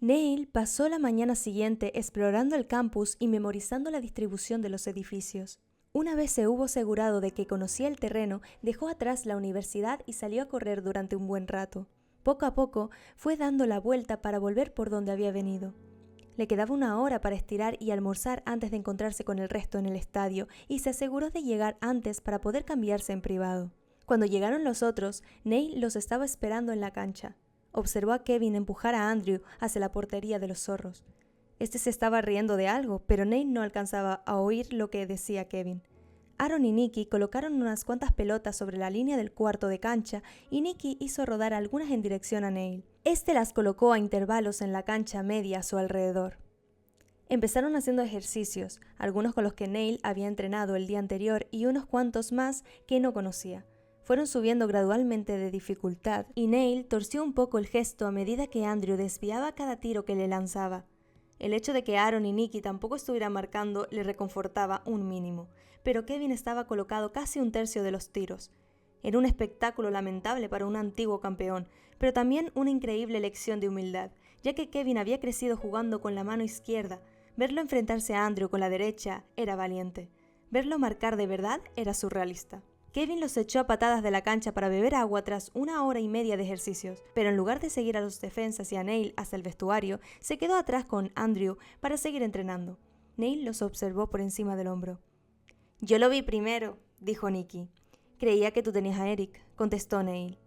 Neil pasó la mañana siguiente explorando el campus y memorizando la distribución de los edificios. Una vez se hubo asegurado de que conocía el terreno, dejó atrás la universidad y salió a correr durante un buen rato. Poco a poco fue dando la vuelta para volver por donde había venido. Le quedaba una hora para estirar y almorzar antes de encontrarse con el resto en el estadio y se aseguró de llegar antes para poder cambiarse en privado. Cuando llegaron los otros, Neil los estaba esperando en la cancha. Observó a Kevin empujar a Andrew hacia la portería de los zorros. Este se estaba riendo de algo, pero Neil no alcanzaba a oír lo que decía Kevin. Aaron y Nicky colocaron unas cuantas pelotas sobre la línea del cuarto de cancha y Nicky hizo rodar algunas en dirección a Neil. Este las colocó a intervalos en la cancha media a su alrededor. Empezaron haciendo ejercicios, algunos con los que Neil había entrenado el día anterior y unos cuantos más que no conocía. Fueron subiendo gradualmente de dificultad y Neil torció un poco el gesto a medida que Andrew desviaba cada tiro que le lanzaba. El hecho de que Aaron y Nicky tampoco estuvieran marcando le reconfortaba un mínimo, pero Kevin estaba colocado casi un tercio de los tiros. Era un espectáculo lamentable para un antiguo campeón, pero también una increíble lección de humildad, ya que Kevin había crecido jugando con la mano izquierda. Verlo enfrentarse a Andrew con la derecha era valiente. Verlo marcar de verdad era surrealista. Kevin los echó a patadas de la cancha para beber agua tras 1 hora y media de ejercicios, pero en lugar de seguir a los defensas y a Neil hasta el vestuario, se quedó atrás con Andrew para seguir entrenando. Neil los observó por encima del hombro. «Yo lo vi primero», dijo Nicky. «Creía que tú tenías a Eric», contestó Neil.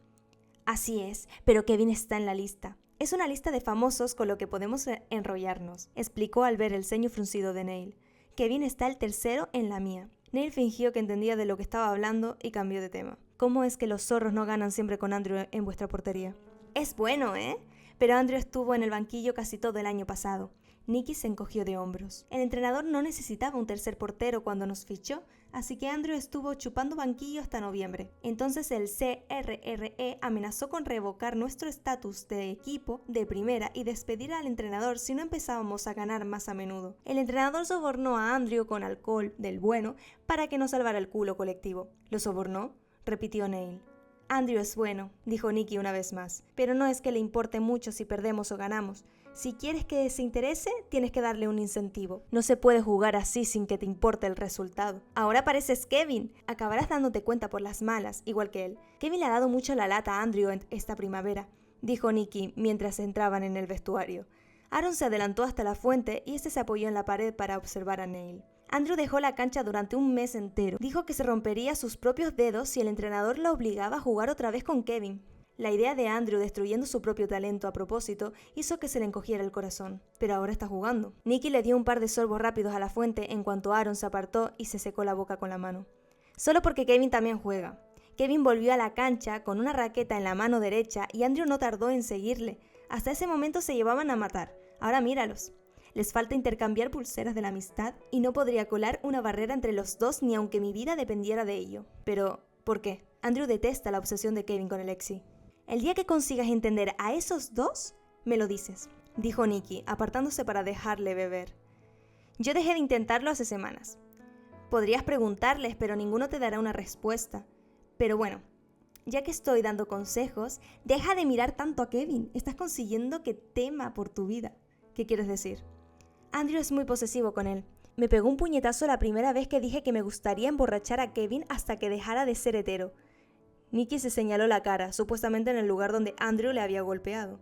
«Así es, pero Kevin está en la lista. Es una lista de famosos con lo que podemos enrollarnos», explicó al ver el ceño fruncido de Neil. «Kevin está el tercero en la mía». Neil fingió que entendía de lo que estaba hablando y cambió de tema. «¿Cómo es que los zorros no ganan siempre con Andrew en vuestra portería?» «Es bueno, ¿eh? Pero Andrew estuvo en el banquillo casi todo el año pasado». Nicky se encogió de hombros. El entrenador no necesitaba un tercer portero cuando nos fichó, así que Andrew estuvo chupando banquillo hasta noviembre. Entonces el CRRE amenazó con revocar nuestro estatus de equipo de primera y despedir al entrenador si no empezábamos a ganar más a menudo. El entrenador sobornó a Andrew con alcohol del bueno para que no salvara el culo colectivo. ¿Lo sobornó?, repitió Neil. «Andrew es bueno», dijo Nicky una vez más, «pero no es que le importe mucho si perdemos o ganamos. Si quieres que se interese, tienes que darle un incentivo. No se puede jugar así sin que te importe el resultado. Ahora pareces Kevin. Acabarás dándote cuenta por las malas, igual que él. Kevin le ha dado mucho la lata a Andrew esta primavera», dijo Nicky mientras entraban en el vestuario. Aaron se adelantó hasta la fuente y este se apoyó en la pared para observar a Neil. Andrew dejó la cancha durante un mes entero. Dijo que se rompería sus propios dedos si el entrenador la obligaba a jugar otra vez con Kevin. La idea de Andrew destruyendo su propio talento a propósito hizo que se le encogiera el corazón. Pero ahora está jugando. Nicky le dio un par de sorbos rápidos a la fuente en cuanto Aaron se apartó y se secó la boca con la mano. Solo porque Kevin también juega. Kevin volvió a la cancha con una raqueta en la mano derecha y Andrew no tardó en seguirle. Hasta ese momento se llevaban a matar. Ahora míralos. Les falta intercambiar pulseras de la amistad y no podría colar una barrera entre los dos ni aunque mi vida dependiera de ello. Pero, ¿por qué? Andrew detesta la obsesión de Kevin con Alexi. «El día que consigas entender a esos dos, me lo dices», dijo Nicky, apartándose para dejarle beber. «Yo dejé de intentarlo hace semanas. Podrías preguntarles, pero ninguno te dará una respuesta. Pero bueno, ya que estoy dando consejos, deja de mirar tanto a Kevin. Estás consiguiendo que tema por tu vida». «¿Qué quieres decir?» «Andrew es muy posesivo con él. Me pegó un puñetazo la primera vez que dije que me gustaría emborrachar a Kevin hasta que dejara de ser hetero». Nicky se señaló la cara, supuestamente en el lugar donde Andrew le había golpeado.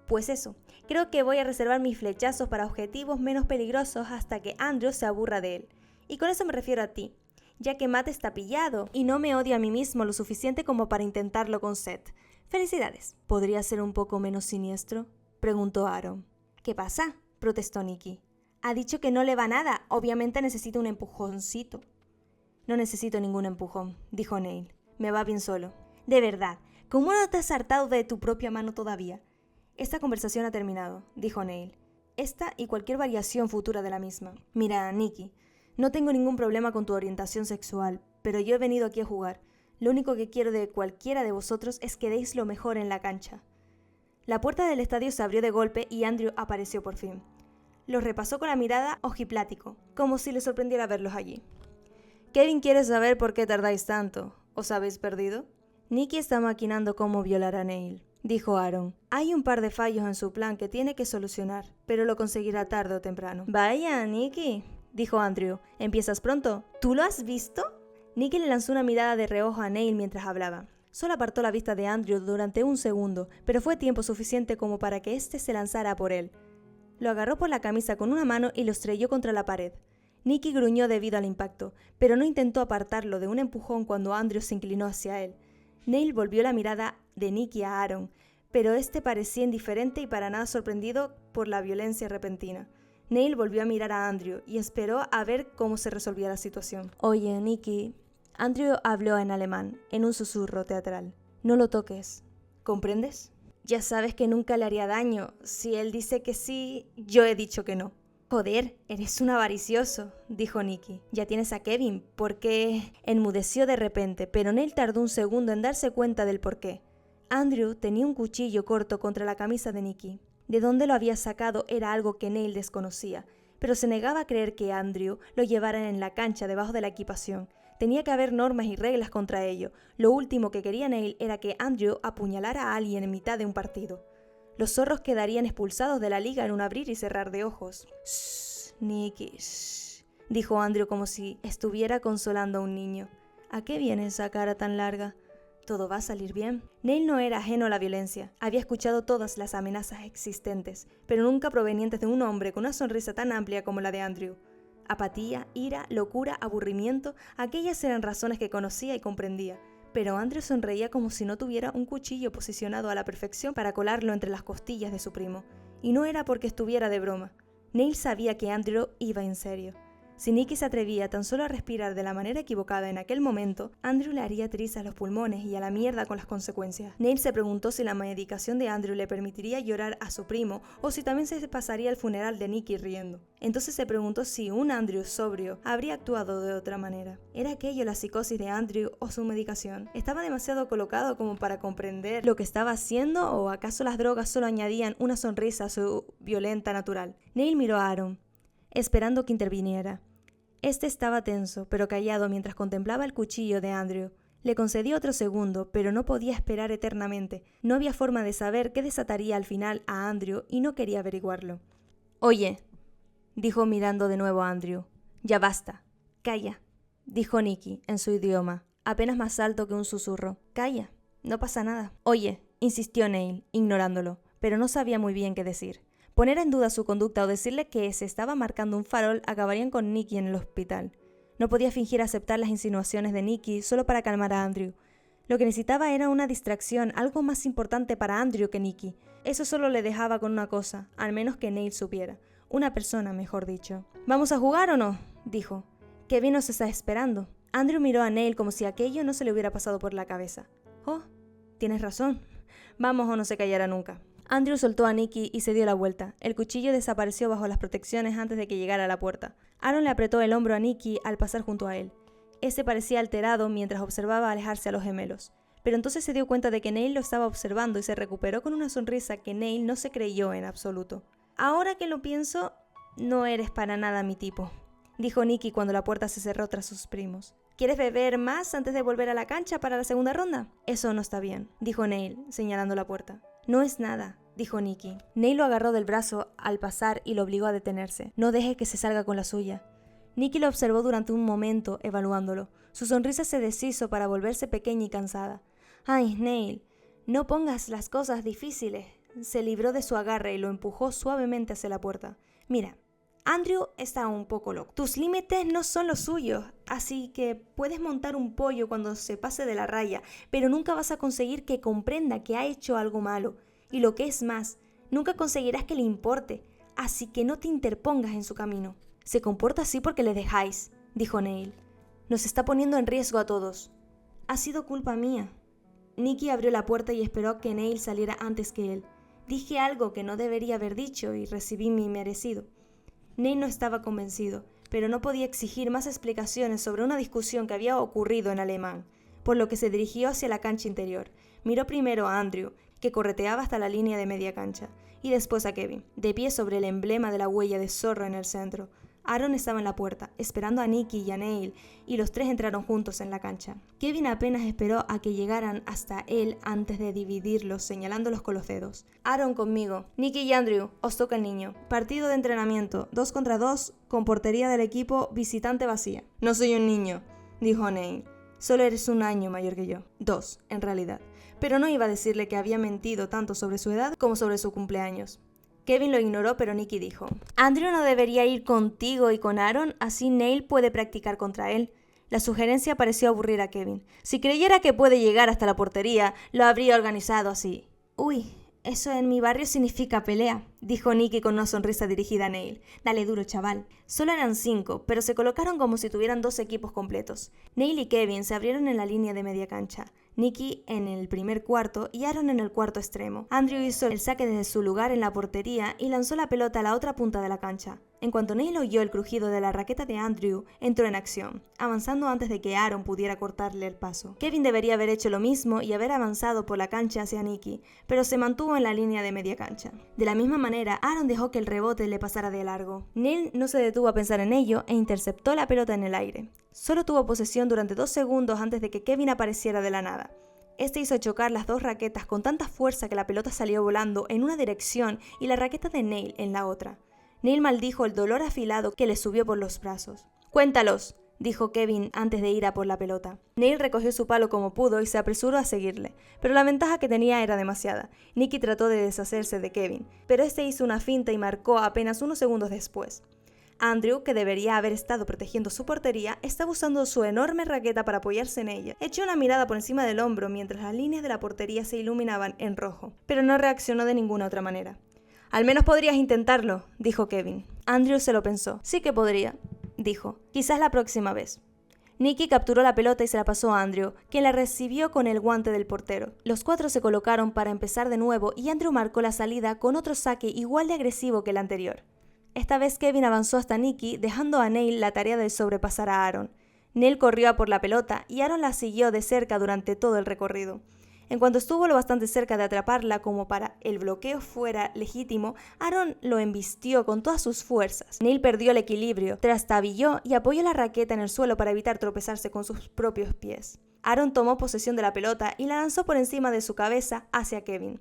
«Pues eso, creo que voy a reservar mis flechazos para objetivos menos peligrosos hasta que Andrew se aburra de él. Y con eso me refiero a ti, ya que Matt está pillado y no me odio a mí mismo lo suficiente como para intentarlo con Seth. Felicidades». «¿Podría ser un poco menos siniestro?», preguntó Aaron. «¿Qué pasa?», protestó Nicky. «Ha dicho que no le va nada, obviamente necesita un empujoncito». «No necesito ningún empujón», dijo Neil. «Me va bien solo». «De verdad, ¿cómo no te has hartado de tu propia mano todavía?» «Esta conversación ha terminado», dijo Neil. «Esta y cualquier variación futura de la misma. Mira, Nicky, no tengo ningún problema con tu orientación sexual, pero yo he venido aquí a jugar. Lo único que quiero de cualquiera de vosotros es que deis lo mejor en la cancha». La puerta del estadio se abrió de golpe y Andrew apareció por fin. Los repasó con la mirada ojiplático, como si le sorprendiera verlos allí. «Kevin quiere saber por qué tardáis tanto. ¿Os habéis perdido?» Nicky está maquinando cómo violar a Neil. dijo Aaron. Hay un par de fallos en su plan que tiene que solucionar, pero lo conseguirá tarde o temprano. Vaya, Nicky, dijo Andrew. ¿Empiezas pronto? ¿Tú lo has visto? Nicky le lanzó una mirada de reojo a Neil mientras hablaba. Solo apartó la vista de Andrew durante un segundo, pero fue tiempo suficiente como para que éste se lanzara por él. Lo agarró por la camisa con una mano y lo estrelló contra la pared. Nicky gruñó debido al impacto, pero no intentó apartarlo de un empujón cuando Andrew se inclinó hacia él. Neil volvió la mirada de Nicky a Aaron, pero este parecía indiferente y para nada sorprendido por la violencia repentina. Neil volvió a mirar a Andrew y esperó a ver cómo se resolvía la situación. Oye, Nicky, Andrew habló en alemán, en un susurro teatral. No lo toques, ¿comprendes? Ya sabes que nunca le haría daño. Si él dice que sí, yo he dicho que no. Joder, eres un avaricioso, dijo Nicky. Ya tienes a Kevin, ¿por qué? Enmudeció de repente, pero Neil tardó un segundo en darse cuenta del porqué. Andrew tenía un cuchillo corto contra la camisa de Nicky. De dónde lo había sacado era algo que Neil desconocía, pero se negaba a creer que Andrew lo llevara en la cancha debajo de la equipación. Tenía que haber normas y reglas contra ello. Lo último que quería Neil era que Andrew apuñalara a alguien en mitad de un partido. Los zorros quedarían expulsados de la liga en un abrir y cerrar de ojos. «Shh, Nicky, shh», dijo Andrew como si estuviera consolando a un niño. ¿A qué viene esa cara tan larga? ¿Todo va a salir bien? Neil no era ajeno a la violencia. Había escuchado todas las amenazas existentes, pero nunca provenientes de un hombre con una sonrisa tan amplia como la de Andrew. Apatía, ira, locura, aburrimiento, aquellas eran razones que conocía y comprendía. Pero Andrew sonreía como si no tuviera un cuchillo posicionado a la perfección para colarlo entre las costillas de su primo. Y no era porque estuviera de broma. Neil sabía que Andrew iba en serio. Si Nicky se atrevía tan solo a respirar de la manera equivocada en aquel momento, Andrew le haría trizas los pulmones y a la mierda con las consecuencias. Neil se preguntó si la medicación de Andrew le permitiría llorar a su primo o si también se pasaría el funeral de Nicky riendo. Entonces se preguntó si un Andrew sobrio habría actuado de otra manera. ¿Era aquello la psicosis de Andrew o su medicación? ¿Estaba demasiado colocado como para comprender lo que estaba haciendo o acaso las drogas solo añadían una sonrisa a su violenta natural? Neil miró a Aaron, esperando que interviniera. Este estaba tenso, pero callado mientras contemplaba el cuchillo de Andrew. Le concedió otro segundo, pero no podía esperar eternamente. No había forma de saber qué desataría al final a Andrew y no quería averiguarlo. «Oye», dijo mirando de nuevo a Andrew. «Ya basta. Calla», dijo Nicky en su idioma, apenas más alto que un susurro. «Calla, no pasa nada». «Oye», insistió Neil, ignorándolo, pero no sabía muy bien qué decir. Poner en duda su conducta o decirle que se estaba marcando un farol acabarían con Nicky en el hospital. No podía fingir aceptar las insinuaciones de Nicky solo para calmar a Andrew. Lo que necesitaba era una distracción, algo más importante para Andrew que Nicky. Eso solo le dejaba con una cosa, al menos que Neil supiera. Una persona, mejor dicho. «¿Vamos a jugar o no?», dijo. «Kevin nos está esperando». Andrew miró a Neil como si aquello no se le hubiera pasado por la cabeza. «Oh, tienes razón. Vamos o no se callará nunca». Andrew soltó a Nicky y se dio la vuelta. El cuchillo desapareció bajo las protecciones antes de que llegara a la puerta. Aaron le apretó el hombro a Nicky al pasar junto a él. Este parecía alterado mientras observaba alejarse a los gemelos. Pero entonces se dio cuenta de que Neil lo estaba observando y se recuperó con una sonrisa que Neil no se creyó en absoluto. «Ahora que lo pienso, no eres para nada mi tipo», dijo Nicky cuando la puerta se cerró tras sus primos. «¿Quieres beber más antes de volver a la cancha para la segunda ronda?» «Eso no está bien», dijo Neil, señalando la puerta. «No es nada», dijo Nicky. Neil lo agarró del brazo al pasar y lo obligó a detenerse. «No deje que se salga con la suya». Nicky lo observó durante un momento, evaluándolo. Su sonrisa se deshizo para volverse pequeña y cansada. «Ay, Neil, no pongas las cosas difíciles». Se libró de su agarre y lo empujó suavemente hacia la puerta. «Mira, Andrew está un poco loco. Tus límites no son los suyos, así que puedes montar un pollo cuando se pase de la raya, pero nunca vas a conseguir que comprenda que ha hecho algo malo. Y lo que es más, nunca conseguirás que le importe, así que no te interpongas en su camino». «Se comporta así porque le dejáis», dijo Neil. «Nos está poniendo en riesgo a todos». «Ha sido culpa mía». Nicky abrió la puerta y esperó a que Neil saliera antes que él. «Dije algo que no debería haber dicho y recibí mi merecido». Neil no estaba convencido, pero no podía exigir más explicaciones sobre una discusión que había ocurrido en alemán, por lo que se dirigió hacia la cancha interior. Miró primero a Andrew, que correteaba hasta la línea de media cancha, y después a Kevin, de pie sobre el emblema de la huella de zorro en el centro. Aaron estaba en la puerta, esperando a Nikki y a Neil, y los tres entraron juntos en la cancha. Kevin apenas esperó a que llegaran hasta él antes de dividirlos, señalándolos con los dedos. Aaron conmigo. Nikki y Andrew, os toca el niño. Partido de entrenamiento, 2 contra 2, con portería del equipo visitante vacía. No soy un niño, dijo Neil. Solo eres 1 año mayor que yo. 2, en realidad. Pero no iba a decirle que había mentido tanto sobre su edad como sobre su cumpleaños. Kevin lo ignoró, pero Nikki dijo: Andrew no debería ir contigo y con Aaron, así Neil puede practicar contra él. La sugerencia pareció aburrir a Kevin. Si creyera que puede llegar hasta la portería, lo habría organizado así. Uy, eso en mi barrio significa pelea, dijo Nikki con una sonrisa dirigida a Neil. Dale duro, chaval. Solo eran 5, pero se colocaron como si tuvieran 2 equipos completos. Neil y Kevin se abrieron en la línea de media cancha. Nikki en el primer cuarto y Aaron en el cuarto extremo. Andrew hizo el saque desde su lugar en la portería y lanzó la pelota a la otra punta de la cancha. En cuanto Neil oyó el crujido de la raqueta de Andrew, entró en acción, avanzando antes de que Aaron pudiera cortarle el paso. Kevin debería haber hecho lo mismo y haber avanzado por la cancha hacia Nikki, pero se mantuvo en la línea de media cancha. De la misma manera, Aaron dejó que el rebote le pasara de largo. Neil no se detuvo a pensar en ello e interceptó la pelota en el aire. Solo tuvo posesión durante 2 segundos antes de que Kevin apareciera de la nada. Este hizo chocar las 2 raquetas con tanta fuerza que la pelota salió volando en una dirección y la raqueta de Neil en la otra. Neil maldijo el dolor afilado que le subió por los brazos. «Cuéntalos», dijo Kevin antes de ir a por la pelota. Neil recogió su palo como pudo y se apresuró a seguirle, pero la ventaja que tenía era demasiada. Nikki trató de deshacerse de Kevin, pero este hizo una finta y marcó apenas unos segundos después. Andrew, que debería haber estado protegiendo su portería, estaba usando su enorme raqueta para apoyarse en ella. Echó una mirada por encima del hombro mientras las líneas de la portería se iluminaban en rojo, pero no reaccionó de ninguna otra manera. «Al menos podrías intentarlo», dijo Kevin. Andrew se lo pensó. «Sí que podría», dijo. «Quizás la próxima vez». Nikki capturó la pelota y se la pasó a Andrew, quien la recibió con el guante del portero. Los 4 se colocaron para empezar de nuevo y Andrew marcó la salida con otro saque igual de agresivo que el anterior. Esta vez Kevin avanzó hasta Nikki, dejando a Neil la tarea de sobrepasar a Aaron. Neil corrió a por la pelota y Aaron la siguió de cerca durante todo el recorrido. En cuanto estuvo lo bastante cerca de atraparla como para el bloqueo fuera legítimo, Aaron lo embistió con todas sus fuerzas. Neil perdió el equilibrio, trastabilló y apoyó la raqueta en el suelo para evitar tropezarse con sus propios pies. Aaron tomó posesión de la pelota y la lanzó por encima de su cabeza hacia Kevin.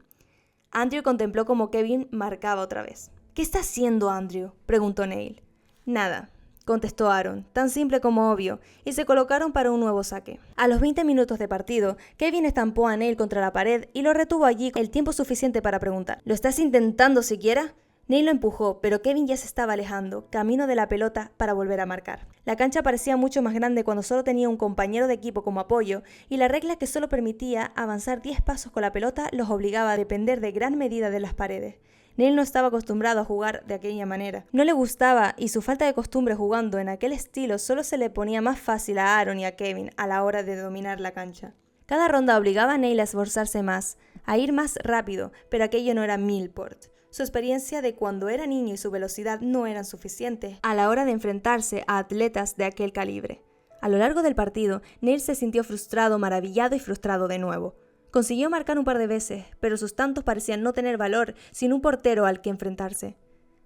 Andrew contempló cómo Kevin marcaba otra vez. «¿Qué está haciendo Andrew?», preguntó Neil. «Nada», contestó Aaron, tan simple como obvio, y se colocaron para un nuevo saque. A los 20 minutos de partido, Kevin estampó a Neil contra la pared y lo retuvo allí el tiempo suficiente para preguntar: «¿Lo estás intentando siquiera?». Neil lo empujó, pero Kevin ya se estaba alejando, camino de la pelota para volver a marcar. La cancha parecía mucho más grande cuando solo tenía un compañero de equipo como apoyo, y la regla que solo permitía avanzar 10 pasos con la pelota los obligaba a depender de gran medida de las paredes. Neil no estaba acostumbrado a jugar de aquella manera. No le gustaba y su falta de costumbre jugando en aquel estilo solo se le ponía más fácil a Aaron y a Kevin a la hora de dominar la cancha. Cada ronda obligaba a Neil a esforzarse más, a ir más rápido, pero aquello no era Millport. Su experiencia de cuando era niño y su velocidad no eran suficientes a la hora de enfrentarse a atletas de aquel calibre. A lo largo del partido, Neil se sintió frustrado, maravillado y frustrado de nuevo. Consiguió marcar un par de veces, pero sus tantos parecían no tener valor sin un portero al que enfrentarse.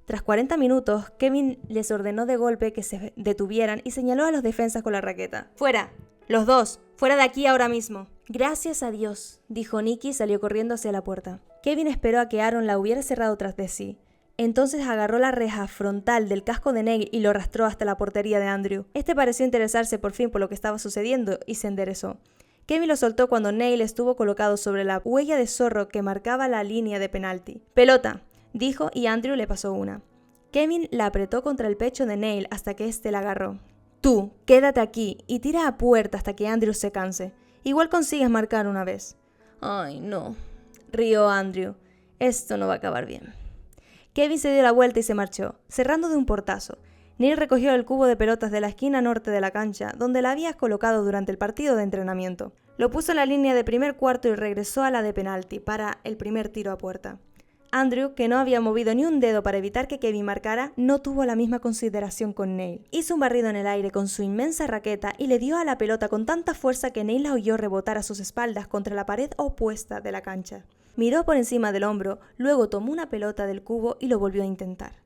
Tras 40 minutos, Kevin les ordenó de golpe que se detuvieran y señaló a los defensas con la raqueta. «¡Fuera! ¡Los 2! ¡Fuera de aquí ahora mismo!». «Gracias a Dios», dijo Nikki y salió corriendo hacia la puerta. Kevin esperó a que Aaron la hubiera cerrado tras de sí. Entonces agarró la reja frontal del casco de Neil y lo arrastró hasta la portería de Andrew. Este pareció interesarse por fin por lo que estaba sucediendo y se enderezó. Kevin lo soltó cuando Neil estuvo colocado sobre la huella de zorro que marcaba la línea de penalti. «¡Pelota!», dijo y Andrew le pasó una. Kevin la apretó contra el pecho de Neil hasta que éste la agarró. «Tú, quédate aquí y tira a puerta hasta que Andrew se canse. Igual consigues marcar una vez». «Ay, no», rió Andrew. «Esto no va a acabar bien». Kevin se dio la vuelta y se marchó, cerrando de un portazo. Neil recogió el cubo de pelotas de la esquina norte de la cancha, donde la había colocado durante el partido de entrenamiento. Lo puso en la línea de primer cuarto y regresó a la de penalti para el primer tiro a puerta. Andrew, que no había movido ni un dedo para evitar que Kevin marcara, no tuvo la misma consideración con Neil. Hizo un barrido en el aire con su inmensa raqueta y le dio a la pelota con tanta fuerza que Neil la oyó rebotar a sus espaldas contra la pared opuesta de la cancha. Miró por encima del hombro, luego tomó una pelota del cubo y lo volvió a intentar.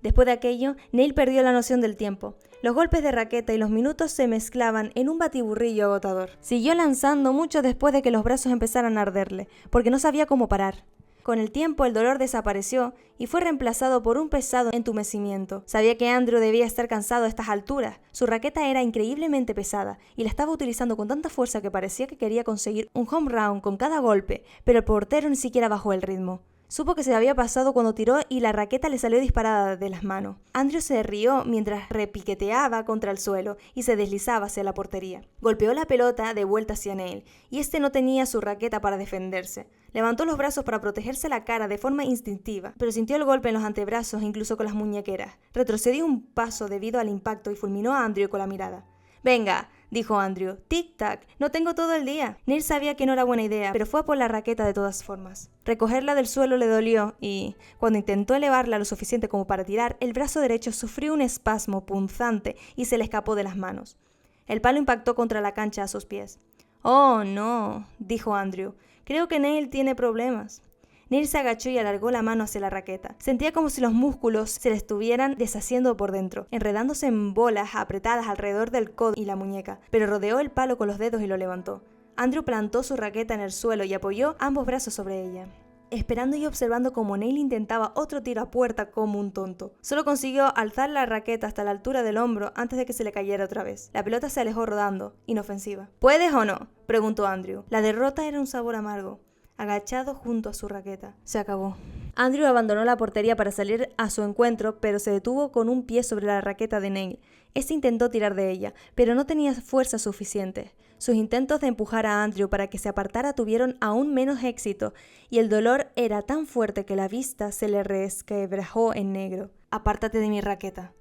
Después de aquello, Neil perdió la noción del tiempo. Los golpes de raqueta y los minutos se mezclaban en un batiburrillo agotador. Siguió lanzando mucho después de que los brazos empezaran a arderle, porque no sabía cómo parar. Con el tiempo el dolor desapareció y fue reemplazado por un pesado entumecimiento. Sabía que Andrew debía estar cansado a estas alturas. Su raqueta era increíblemente pesada y la estaba utilizando con tanta fuerza que parecía que quería conseguir un home run con cada golpe, pero el portero ni siquiera bajó el ritmo. Supo que se había pasado cuando tiró y la raqueta le salió disparada de las manos. Andrew se rió mientras repiqueteaba contra el suelo y se deslizaba hacia la portería. Golpeó la pelota de vuelta hacia Neil, y este no tenía su raqueta para defenderse. Levantó los brazos para protegerse la cara de forma instintiva, pero sintió el golpe en los antebrazos e incluso con las muñequeras. Retrocedió un paso debido al impacto y fulminó a Andrew con la mirada. «Venga», dijo Andrew. «Tic-tac, no tengo todo el día». Neil sabía que no era buena idea, pero fue a por la raqueta de todas formas. Recogerla del suelo le dolió y, cuando intentó elevarla lo suficiente como para tirar, el brazo derecho sufrió un espasmo punzante y se le escapó de las manos. El palo impactó contra la cancha a sus pies. «Oh, no», dijo Andrew. «Creo que Neil tiene problemas». Neil se agachó y alargó la mano hacia la raqueta. Sentía como si los músculos se le estuvieran deshaciendo por dentro, enredándose en bolas apretadas alrededor del codo y la muñeca, pero rodeó el palo con los dedos y lo levantó. Andrew plantó su raqueta en el suelo y apoyó ambos brazos sobre ella, esperando y observando cómo Neil intentaba otro tiro a puerta como un tonto. Solo consiguió alzar la raqueta hasta la altura del hombro antes de que se le cayera otra vez. La pelota se alejó rodando, inofensiva. «¿Puedes o no?», preguntó Andrew. La derrota era un sabor amargo. Agachado junto a su raqueta. Se acabó. Andrew abandonó la portería para salir a su encuentro, pero se detuvo con un pie sobre la raqueta de Neil. Este intentó tirar de ella, pero no tenía fuerza suficiente. Sus intentos de empujar a Andrew para que se apartara tuvieron aún menos éxito, y el dolor era tan fuerte que la vista se le resquebrajó en negro. «Apártate de mi raqueta».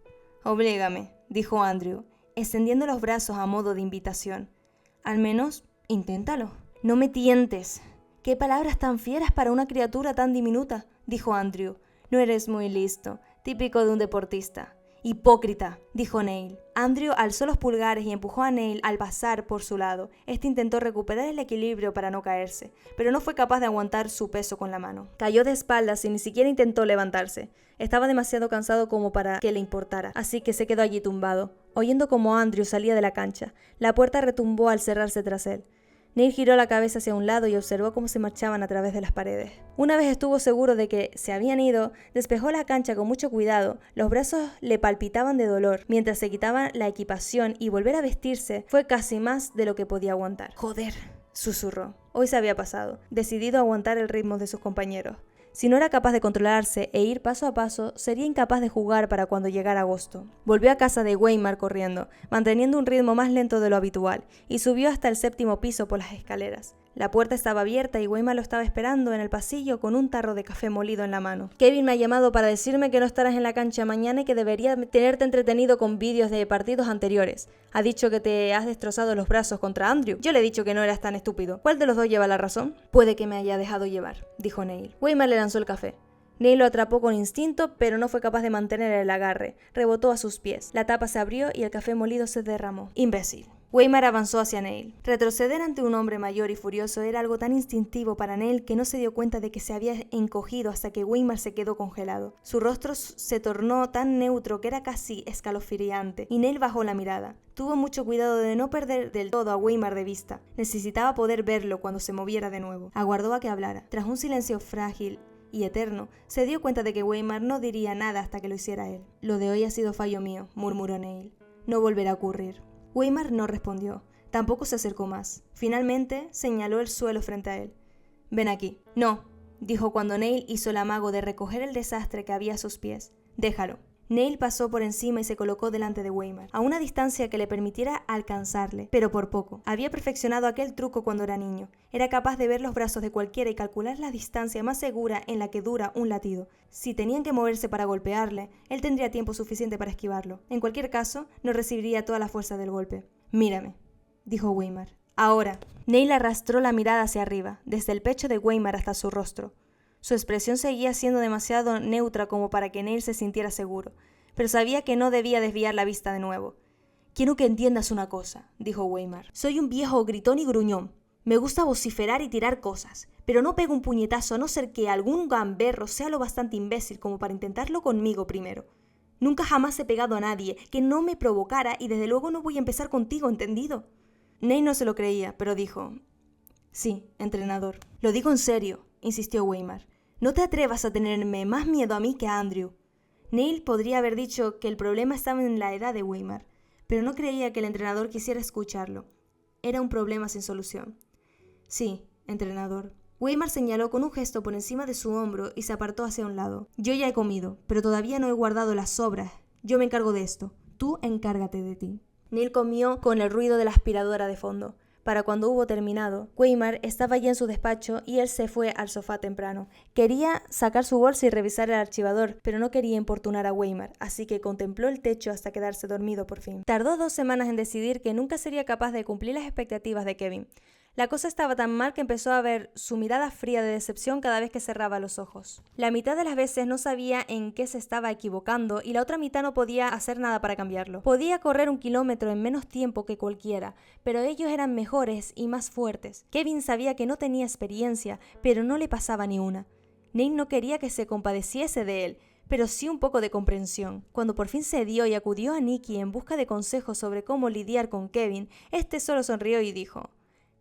«Oblígame», dijo Andrew, extendiendo los brazos a modo de invitación. «Al menos, inténtalo». «No me tientes». «¿Qué palabras tan fieras para una criatura tan diminuta?», dijo Andrew. «No eres muy listo, típico de un deportista». «Hipócrita», dijo Neil. Andrew alzó los pulgares y empujó a Neil al pasar por su lado. Este intentó recuperar el equilibrio para no caerse, pero no fue capaz de aguantar su peso con la mano. Cayó de espaldas y ni siquiera intentó levantarse. Estaba demasiado cansado como para que le importara, así que se quedó allí tumbado, oyendo cómo Andrew salía de la cancha. La puerta retumbó al cerrarse tras él. Neil giró la cabeza hacia un lado y observó cómo se marchaban a través de las paredes. Una vez estuvo seguro de que se habían ido, despejó la cancha con mucho cuidado. Los brazos le palpitaban de dolor mientras se quitaba la equipación, y volver a vestirse fue casi más de lo que podía aguantar. «Joder», susurró. Hoy se había pasado, decidido a aguantar el ritmo de sus compañeros. Si no era capaz de controlarse e ir paso a paso, sería incapaz de jugar para cuando llegara agosto. Volvió a casa de Weimar corriendo, manteniendo un ritmo más lento de lo habitual, y subió hasta el 7º piso por las escaleras. La puerta estaba abierta y Weimar lo estaba esperando en el pasillo con un tarro de café molido en la mano. «Kevin me ha llamado para decirme que no estarás en la cancha mañana y que debería tenerte entretenido con vídeos de partidos anteriores. Ha dicho que te has destrozado los brazos contra Andrew. Yo le he dicho que no eras tan estúpido. ¿Cuál de los dos lleva la razón?» «Puede que me haya dejado llevar», dijo Neil. Weimar le lanzó el café. Neil lo atrapó con instinto, pero no fue capaz de mantener el agarre. Rebotó a sus pies. La tapa se abrió y el café molido se derramó. «Imbécil». Weimar avanzó hacia Neil. Retroceder ante un hombre mayor y furioso era algo tan instintivo para Neil que no se dio cuenta de que se había encogido hasta que Weimar se quedó congelado. Su rostro se tornó tan neutro que era casi escalofriante, y Neil bajó la mirada. Tuvo mucho cuidado de no perder del todo a Weimar de vista. Necesitaba poder verlo cuando se moviera de nuevo. Aguardó a que hablara. Tras un silencio frágil y eterno, se dio cuenta de que Weimar no diría nada hasta que lo hiciera él. «Lo de hoy ha sido fallo mío», murmuró Neil. «No volverá a ocurrir». Weimar no respondió. Tampoco se acercó más. Finalmente señaló el suelo frente a él. «Ven aquí». «No», dijo cuando Neil hizo el amago de recoger el desastre que había a sus pies. «Déjalo». Neil pasó por encima y se colocó delante de Weimar, a una distancia que le permitiera alcanzarle, pero por poco. Había perfeccionado aquel truco cuando era niño. Era capaz de ver los brazos de cualquiera y calcular la distancia más segura en la que dura un latido. Si tenían que moverse para golpearle, él tendría tiempo suficiente para esquivarlo. En cualquier caso, no recibiría toda la fuerza del golpe. «Mírame», dijo Weimar. «Ahora». Neil arrastró la mirada hacia arriba, desde el pecho de Weimar hasta su rostro. Su expresión seguía siendo demasiado neutra como para que Neil se sintiera seguro, pero sabía que no debía desviar la vista de nuevo. «Quiero que entiendas una cosa», dijo Weimar. «Soy un viejo gritón y gruñón. Me gusta vociferar y tirar cosas, pero no pego un puñetazo a no ser que algún gamberro sea lo bastante imbécil como para intentarlo conmigo primero. Nunca jamás he pegado a nadie que no me provocara y desde luego no voy a empezar contigo, ¿entendido? Neil no se lo creía, pero dijo: sí, entrenador. Lo digo en serio, insistió Weimar. No te atrevas a tenerme más miedo a mí que a Andrew. Neil podría haber dicho que el problema estaba en la edad de Weimar, pero no creía que el entrenador quisiera escucharlo. Era un problema sin solución. Sí, entrenador. Weimar señaló con un gesto por encima de su hombro y se apartó hacia un lado. Yo ya he comido, pero todavía no he guardado las sobras. Yo me encargo de esto. Tú encárgate de ti. Neil comió con el ruido de la aspiradora de fondo. Para cuando hubo terminado, Weimar estaba ya en su despacho y él se fue al sofá temprano. Quería sacar su bolsa y revisar el archivador, pero no quería importunar a Weimar, así que contempló el techo hasta quedarse dormido por fin. Tardó 2 semanas en decidir que nunca sería capaz de cumplir las expectativas de Kevin. La cosa estaba tan mal que empezó a ver su mirada fría de decepción cada vez que cerraba los ojos. La mitad de las veces no sabía en qué se estaba equivocando y la otra mitad no podía hacer nada para cambiarlo. Podía correr 1 kilómetro en menos tiempo que cualquiera, pero ellos eran mejores y más fuertes. Kevin sabía que no tenía experiencia, pero no le pasaba ni una. Neil no quería que se compadeciese de él, pero sí un poco de comprensión. Cuando por fin cedió y acudió a Nicky en busca de consejos sobre cómo lidiar con Kevin, este solo sonrió y dijo: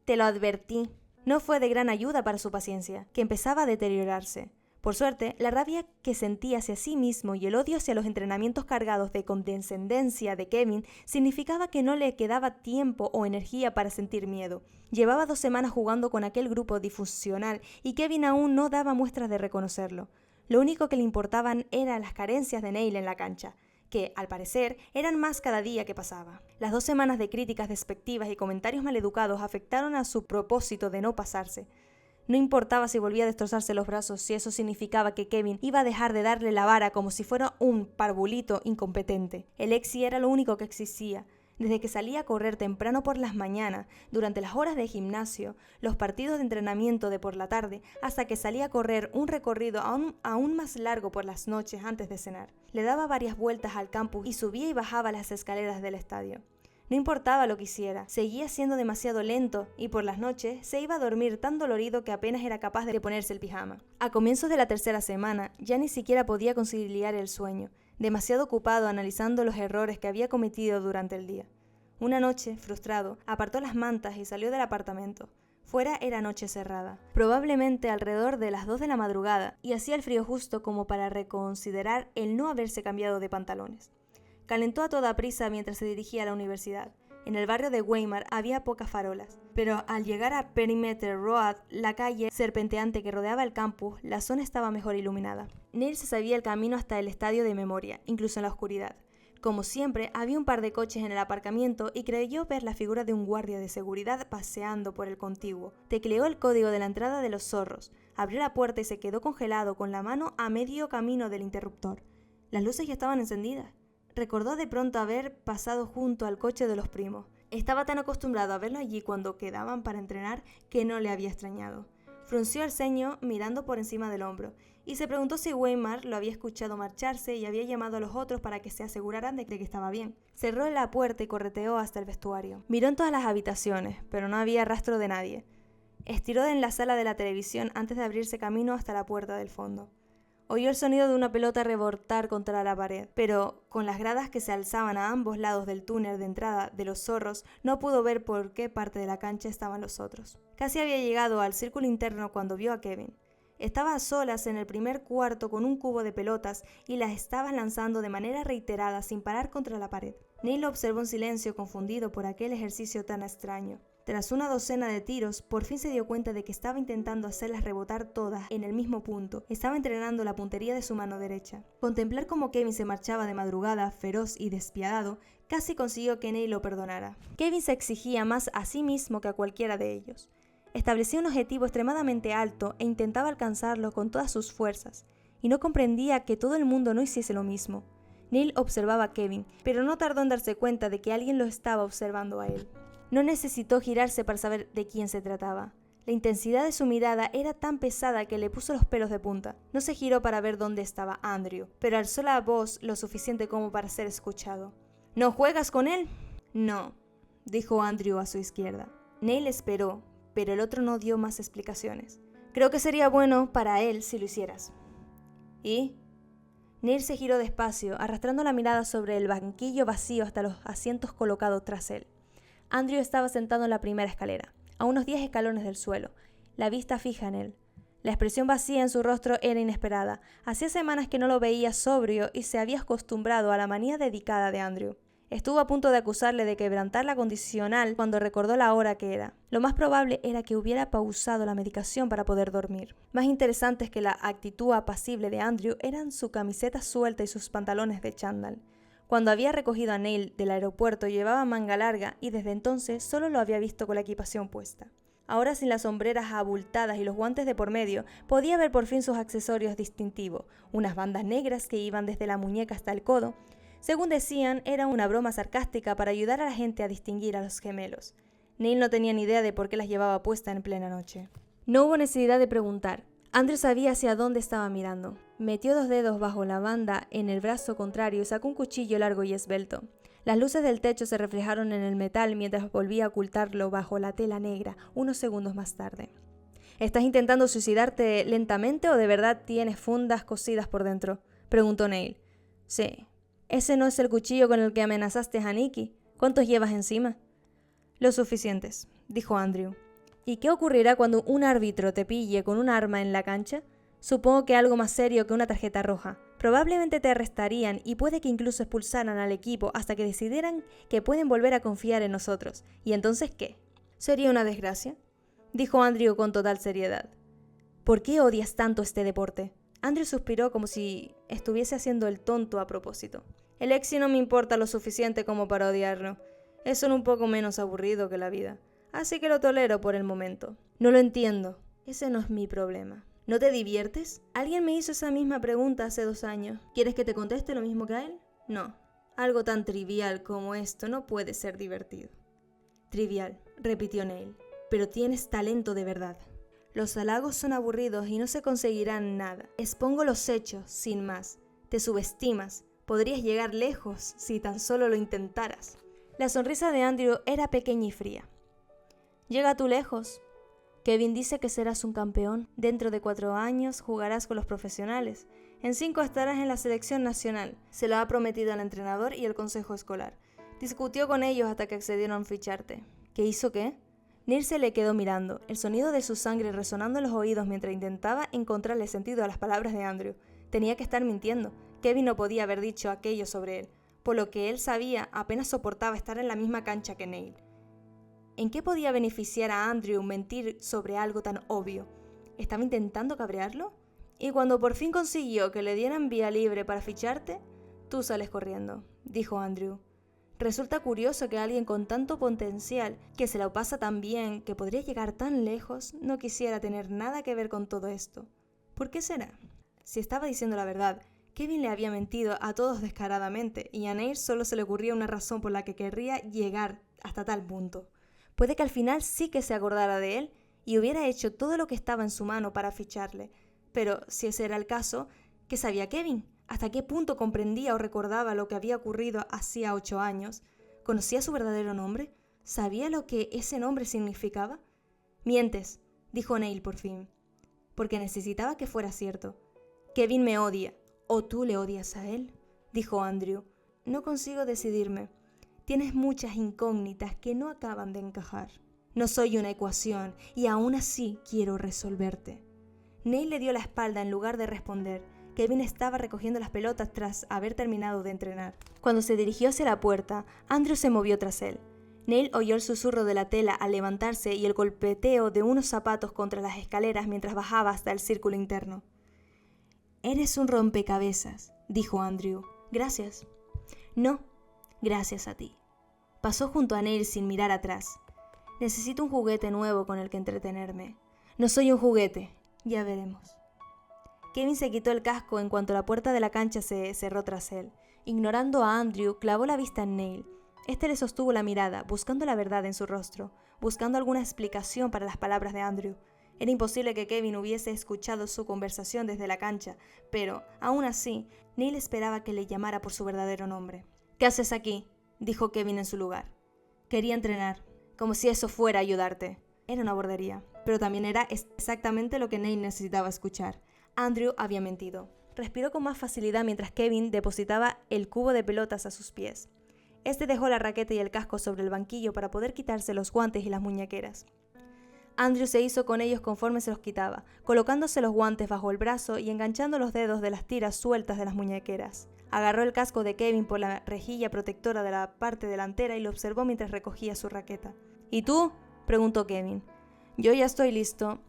te lo advertí. No fue de gran ayuda para su paciencia, que empezaba a deteriorarse. Por suerte, la rabia que sentía hacia sí mismo y el odio hacia los entrenamientos cargados de condescendencia de Kevin significaba que no le quedaba tiempo o energía para sentir miedo. Llevaba 2 semanas jugando con aquel grupo disfuncional y Kevin aún no daba muestras de reconocerlo. Lo único que le importaban eran las carencias de Neil en la cancha, que, al parecer, eran más cada día que pasaba. Las 2 semanas de críticas despectivas y comentarios maleducados afectaron a su propósito de no pasarse. No importaba si volvía a destrozarse los brazos, si eso significaba que Kevin iba a dejar de darle la vara como si fuera un parvulito incompetente. El Exi era lo único que existía. Desde que salía a correr temprano por las mañanas, durante las horas de gimnasio, los partidos de entrenamiento de por la tarde, hasta que salía a correr un recorrido aún más largo por las noches antes de cenar. Le daba varias vueltas al campus y subía y bajaba las escaleras del estadio. No importaba lo que hiciera, seguía siendo demasiado lento y por las noches se iba a dormir tan dolorido que apenas era capaz de ponerse el pijama. A comienzos de la 3ª semana ya ni siquiera podía conciliar el sueño, demasiado ocupado analizando los errores que había cometido durante el día. Una noche, frustrado, apartó las mantas y salió del apartamento. Fuera era noche cerrada, probablemente alrededor de las 2 de la madrugada, y hacía el frío justo como para reconsiderar el no haberse cambiado de pantalones. Calentó a toda prisa mientras se dirigía a la universidad. En el barrio de Weimar había pocas farolas, pero al llegar a Perimeter Road, la calle serpenteante que rodeaba el campus, la zona estaba mejor iluminada. Neil se sabía el camino hasta el estadio de memoria, incluso en la oscuridad. Como siempre, había un par de coches en el aparcamiento y creyó ver la figura de un guardia de seguridad paseando por el contiguo. Tecleó el código de la entrada de los zorros, abrió la puerta y se quedó congelado con la mano a medio camino del interruptor. Las luces ya estaban encendidas. Recordó de pronto haber pasado junto al coche de los primos. Estaba tan acostumbrado a verlo allí cuando quedaban para entrenar que no le había extrañado. Frunció el ceño mirando por encima del hombro y se preguntó si Weimar lo había escuchado marcharse y había llamado a los otros para que se aseguraran de que estaba bien. Cerró la puerta y correteó hasta el vestuario. Miró en todas las habitaciones, pero no había rastro de nadie. Estiró en la sala de la televisión antes de abrirse camino hasta la puerta del fondo. Oyó el sonido de una pelota rebotar contra la pared, pero con las gradas que se alzaban a ambos lados del túnel de entrada de los zorros, no pudo ver por qué parte de la cancha estaban los otros. Casi había llegado al círculo interno cuando vio a Kevin. Estaba a solas en el primer cuarto con un cubo de pelotas y las estaba lanzando de manera reiterada sin parar contra la pared. Neil lo observó en silencio, confundido por aquel ejercicio tan extraño. Tras una docena de tiros, por fin se dio cuenta de que estaba intentando hacerlas rebotar todas en el mismo punto. Estaba entrenando la puntería de su mano derecha. Contemplar cómo Kevin se marchaba de madrugada, feroz y despiadado, casi consiguió que Neil lo perdonara. Kevin se exigía más a sí mismo que a cualquiera de ellos. Establecía un objetivo extremadamente alto e intentaba alcanzarlo con todas sus fuerzas, y no comprendía que todo el mundo no hiciese lo mismo. Neil observaba a Kevin, pero no tardó en darse cuenta de que alguien lo estaba observando a él. No necesitó girarse para saber de quién se trataba. La intensidad de su mirada era tan pesada que le puso los pelos de punta. No se giró para ver dónde estaba Andrew, pero alzó la voz lo suficiente como para ser escuchado. ¿No juegas con él? No, dijo Andrew a su izquierda. Neil esperó, pero el otro no dio más explicaciones. Creo que sería bueno para él si lo hicieras. ¿Y? Neil se giró despacio, arrastrando la mirada sobre el banquillo vacío hasta los asientos colocados tras él. Andrew estaba sentado en la primera escalera, a unos 10 escalones del suelo, la vista fija en él. La expresión vacía en su rostro era inesperada. Hacía semanas que no lo veía sobrio y se había acostumbrado a la manía dedicada de Andrew. Estuvo a punto de acusarle de quebrantar la condicional cuando recordó la hora que era. Lo más probable era que hubiera pausado la medicación para poder dormir. Más interesantes que la actitud apacible de Andrew eran su camiseta suelta y sus pantalones de chándal. Cuando había recogido a Neil del aeropuerto llevaba manga larga y desde entonces solo lo había visto con la equipación puesta. Ahora, sin las sombreras abultadas y los guantes de por medio, podía ver por fin sus accesorios distintivos, unas bandas negras que iban desde la muñeca hasta el codo. Según decían, era una broma sarcástica para ayudar a la gente a distinguir a los gemelos. Neil no tenía ni idea de por qué las llevaba puestas en plena noche. No hubo necesidad de preguntar. Andrew sabía hacia dónde estaba mirando. Metió 2 dedos bajo la banda en el brazo contrario y sacó un cuchillo largo y esbelto. Las luces del techo se reflejaron en el metal mientras volvía a ocultarlo bajo la tela negra unos segundos más tarde. ¿Estás intentando suicidarte lentamente o de verdad tienes fundas cosidas por dentro?, preguntó Neil. Sí. ¿Ese no es el cuchillo con el que amenazaste a Nikki? ¿Cuántos llevas encima? Lo suficientes, dijo Andrew. ¿Y qué ocurrirá cuando un árbitro te pille con un arma en la cancha? Supongo que algo más serio que una tarjeta roja. Probablemente te arrestarían y puede que incluso expulsaran al equipo hasta que decidieran que pueden volver a confiar en nosotros. ¿Y entonces qué? ¿Sería una desgracia?, dijo Andrew con total seriedad. ¿Por qué odias tanto este deporte? Andrew suspiró como si estuviese haciendo el tonto a propósito. El Exi no me importa lo suficiente como para odiarlo. Es solo un poco menos aburrido que la vida. Así que lo tolero por el momento. No lo entiendo. Ese no es mi problema. ¿No te diviertes? Alguien me hizo esa misma pregunta hace 2 años. ¿Quieres que te conteste lo mismo que a él? No. Algo tan trivial como esto no puede ser divertido. Trivial, repitió Neil. Pero tienes talento de verdad. Los halagos son aburridos y no se conseguirán nada. Expongo los hechos, sin más. Te subestimas. Podrías llegar lejos si tan solo lo intentaras. La sonrisa de Andrew era pequeña y fría. Llega tú lejos. Kevin dice que serás un campeón. Dentro de 4 años jugarás con los profesionales. En 5 estarás en la selección nacional. Se lo ha prometido al entrenador y el consejo escolar. Discutió con ellos hasta que accedieron a ficharte. ¿Qué hizo qué? Neil se le quedó mirando, el sonido de su sangre resonando en los oídos mientras intentaba encontrarle sentido a las palabras de Andrew. Tenía que estar mintiendo. Kevin no podía haber dicho aquello sobre él. Por lo que él sabía, apenas soportaba estar en la misma cancha que Neil. ¿En qué podía beneficiar a Andrew mentir sobre algo tan obvio? ¿Estaba intentando cabrearlo? Y cuando por fin consiguió que le dieran vía libre para ficharte, tú sales corriendo, dijo Andrew. Resulta curioso que alguien con tanto potencial, que se lo pasa tan bien, que podría llegar tan lejos, no quisiera tener nada que ver con todo esto. ¿Por qué será? Si estaba diciendo la verdad, Kevin le había mentido a todos descaradamente y a Neil solo se le ocurría una razón por la que querría llegar hasta tal punto. Puede que al final sí que se acordara de él y hubiera hecho todo lo que estaba en su mano para ficharle. Pero si ese era el caso, ¿qué sabía Kevin? ¿Hasta qué punto comprendía o recordaba lo que había ocurrido hacía 8 años? ¿Conocía su verdadero nombre? ¿Sabía lo que ese nombre significaba? Mientes, dijo Neil por fin, porque necesitaba que fuera cierto. Kevin me odia. ¿O tú le odias a él?, dijo Andrew. No consigo decidirme. Tienes muchas incógnitas que no acaban de encajar. No soy una ecuación y aún así quiero resolverte. Neil le dio la espalda en lugar de responder. Kevin estaba recogiendo las pelotas tras haber terminado de entrenar. Cuando se dirigió hacia la puerta, Andrew se movió tras él. Neil oyó el susurro de la tela al levantarse y el golpeteo de unos zapatos contra las escaleras mientras bajaba hasta el círculo interno. «Eres un rompecabezas», dijo Andrew. «Gracias». «No, gracias a ti». Pasó junto a Neil sin mirar atrás. «Necesito un juguete nuevo con el que entretenerme». «No soy un juguete. Ya veremos». Kevin se quitó el casco en cuanto la puerta de la cancha se cerró tras él. Ignorando a Andrew, clavó la vista en Neil. Este le sostuvo la mirada, buscando la verdad en su rostro, buscando alguna explicación para las palabras de Andrew. Era imposible que Kevin hubiese escuchado su conversación desde la cancha, pero, aún así, Neil esperaba que le llamara por su verdadero nombre. «¿Qué haces aquí?», dijo Kevin en su lugar. «Quería entrenar, como si eso fuera a ayudarte». Era una bordería, pero también era exactamente lo que Neil necesitaba escuchar. Andrew había mentido. Respiró con más facilidad mientras Kevin depositaba el cubo de pelotas a sus pies. Este dejó la raqueta y el casco sobre el banquillo para poder quitarse los guantes y las muñequeras. Andrew se hizo con ellos conforme se los quitaba, colocándose los guantes bajo el brazo y enganchando los dedos de las tiras sueltas de las muñequeras. Agarró el casco de Kevin por la rejilla protectora de la parte delantera y lo observó mientras recogía su raqueta. ¿Y tú?, preguntó Kevin. Yo ya estoy listo,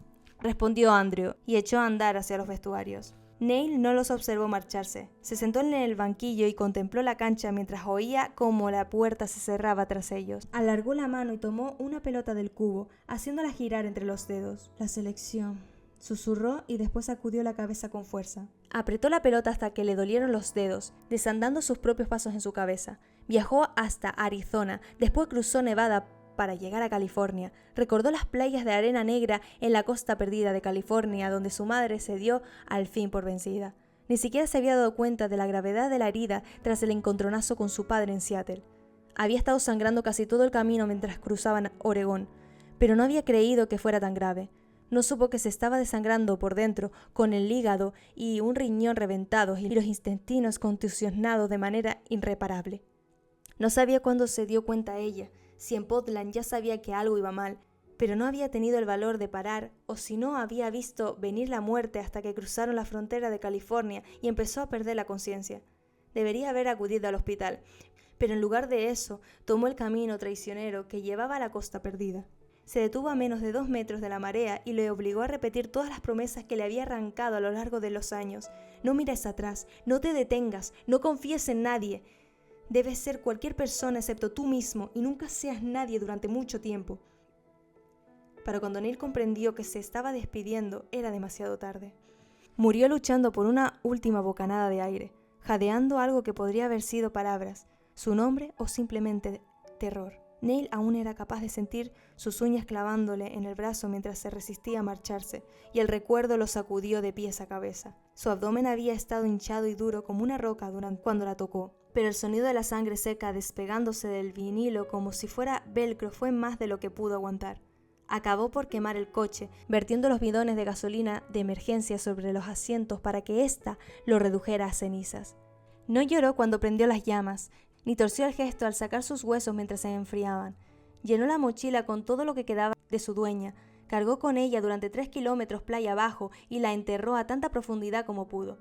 respondió Andrew, y echó a andar hacia los vestuarios. Neil no los observó marcharse. Se sentó en el banquillo y contempló la cancha mientras oía cómo la puerta se cerraba tras ellos. Alargó la mano y tomó una pelota del cubo, haciéndola girar entre los dedos. La selección, susurró y después sacudió la cabeza con fuerza. Apretó la pelota hasta que le dolieron los dedos, desandando sus propios pasos en su cabeza. Viajó hasta Arizona, después cruzó Nevada para llegar a California. Recordó las playas de arena negra en la costa perdida de California, donde su madre se dio al fin por vencida. Ni siquiera se había dado cuenta de la gravedad de la herida tras el encontronazo con su padre en Seattle. Había estado sangrando casi todo el camino mientras cruzaban Oregón, pero no había creído que fuera tan grave. No supo que se estaba desangrando por dentro, con el hígado y un riñón reventados y los intestinos contusionados de manera irreparable. No sabía cuándo se dio cuenta ella, si en Portland ya sabía que algo iba mal, pero no había tenido el valor de parar, o si no había visto venir la muerte hasta que cruzaron la frontera de California y empezó a perder la conciencia. Debería haber acudido al hospital, pero en lugar de eso, tomó el camino traicionero que llevaba a la costa perdida. Se detuvo a menos de 2 metros de la marea y le obligó a repetir todas las promesas que le había arrancado a lo largo de los años. No mires atrás, no te detengas, no confíes en nadie. Debes ser cualquier persona excepto tú mismo y nunca seas nadie durante mucho tiempo. Pero cuando Neil comprendió que se estaba despidiendo, era demasiado tarde. Murió luchando por una última bocanada de aire, jadeando algo que podría haber sido palabras, su nombre o simplemente terror. Neil aún era capaz de sentir sus uñas clavándole en el brazo mientras se resistía a marcharse, y el recuerdo lo sacudió de pies a cabeza. Su abdomen había estado hinchado y duro como una roca cuando la tocó, pero el sonido de la sangre seca despegándose del vinilo como si fuera velcro fue más de lo que pudo aguantar. Acabó por quemar el coche, vertiendo los bidones de gasolina de emergencia sobre los asientos para que ésta lo redujera a cenizas. No lloró cuando prendió las llamas, ni torció el gesto al sacar sus huesos mientras se enfriaban. Llenó la mochila con todo lo que quedaba de su dueña, cargó con ella durante 3 kilómetros playa abajo y la enterró a tanta profundidad como pudo.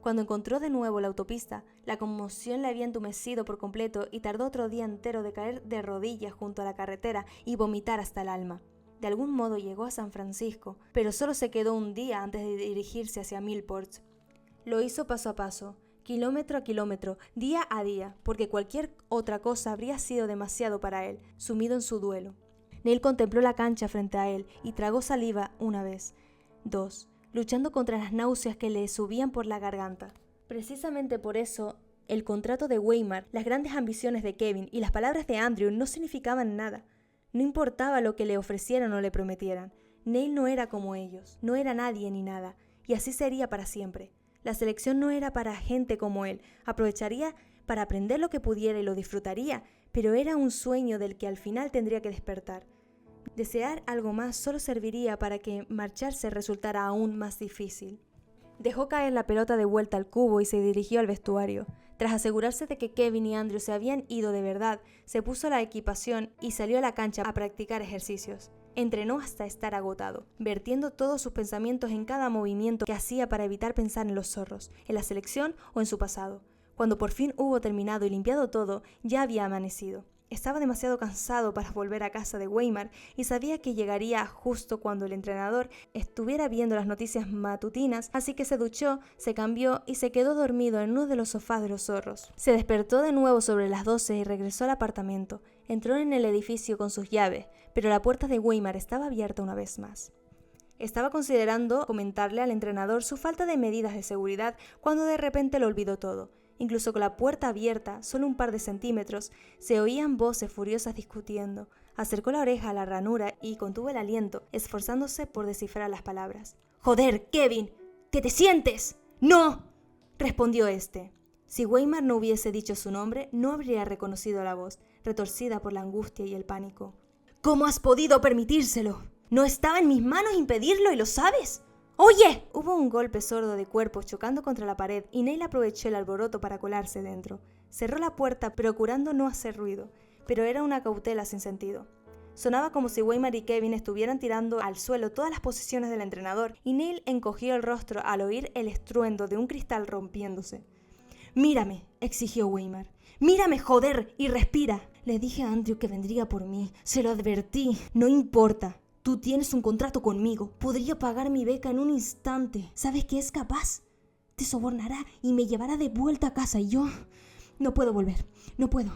Cuando encontró de nuevo la autopista, la conmoción le había entumecido por completo y tardó otro día entero de caer de rodillas junto a la carretera y vomitar hasta el alma. De algún modo llegó a San Francisco, pero solo se quedó un día antes de dirigirse hacia Millport. Lo hizo paso a paso, kilómetro a kilómetro, día a día, porque cualquier otra cosa habría sido demasiado para él, sumido en su duelo. Neil contempló la cancha frente a él y tragó saliva una vez, 2, luchando contra las náuseas que le subían por la garganta. Precisamente por eso, el contrato de Weimar, las grandes ambiciones de Kevin y las palabras de Andrew no significaban nada. No importaba lo que le ofrecieran o le prometieran. Neil no era como ellos, no era nadie ni nada, y así sería para siempre. La selección no era para gente como él, aprovecharía para aprender lo que pudiera y lo disfrutaría, pero era un sueño del que al final tendría que despertar. Desear algo más solo serviría para que marcharse resultara aún más difícil. Dejó caer la pelota de vuelta al cubo y se dirigió al vestuario. Tras asegurarse de que Kevin y Andrew se habían ido de verdad, se puso la equipación y salió a la cancha a practicar ejercicios. Entrenó hasta estar agotado, vertiendo todos sus pensamientos en cada movimiento que hacía para evitar pensar en los zorros, en la selección o en su pasado. Cuando por fin hubo terminado y limpiado todo, ya había amanecido. Estaba demasiado cansado para volver a casa de Weimar y sabía que llegaría justo cuando el entrenador estuviera viendo las noticias matutinas, así que se duchó, se cambió y se quedó dormido en uno de los sofás de los zorros. Se despertó de nuevo sobre las 12 y regresó al apartamento. Entró en el edificio con sus llaves, pero la puerta de Weimar estaba abierta una vez más. Estaba considerando comentarle al entrenador su falta de medidas de seguridad cuando de repente lo olvidó todo. Incluso con la puerta abierta, solo un par de centímetros, se oían voces furiosas discutiendo. Acercó la oreja a la ranura y contuvo el aliento, esforzándose por descifrar las palabras. «¡Joder, Kevin! ¿Qué te sientes?» «¡No!», respondió este. Si Weimar no hubiese dicho su nombre, no habría reconocido la voz, retorcida por la angustia y el pánico. «¿Cómo has podido permitírselo? ¿No estaba en mis manos impedirlo y lo sabes? ¡Oye! Hubo un golpe sordo de cuerpos chocando contra la pared y Neil aprovechó el alboroto para colarse dentro. Cerró la puerta procurando no hacer ruido, pero era una cautela sin sentido. Sonaba como si Weimar y Kevin estuvieran tirando al suelo todas las posesiones del entrenador y Neil encogió el rostro al oír el estruendo de un cristal rompiéndose. «Mírame», exigió Weimar. «Mírame, joder, y respira». Le dije a Andrew que vendría por mí. Se lo advertí. No importa. Tú tienes un contrato conmigo. Podría pagar mi beca en un instante. ¿Sabes qué es capaz? Te sobornará y me llevará de vuelta a casa y yo... No puedo volver. No puedo.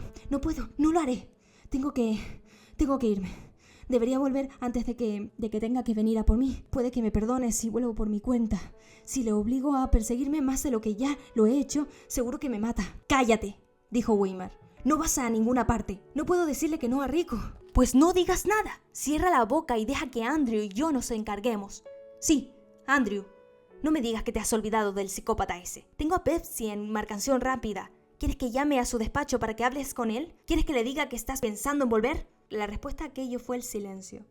No lo haré. Tengo que irme. Debería volver antes de que tenga que venir a por mí. Puede que me perdone si vuelvo por mi cuenta. Si le obligo a perseguirme más de lo que ya lo he hecho, seguro que me mata. «Cállate», dijo Weimar. «No vas a ninguna parte. No puedo decirle que no a Rico». «Pues no digas nada. Cierra la boca y deja que Andrew y yo nos encarguemos». «Sí, Andrew. No me digas que te has olvidado del psicópata ese. Tengo a Pepsi en marcación rápida. ¿Quieres que llame a su despacho para que hables con él? ¿Quieres que le diga que estás pensando en volver?» La respuesta a aquello fue el silencio.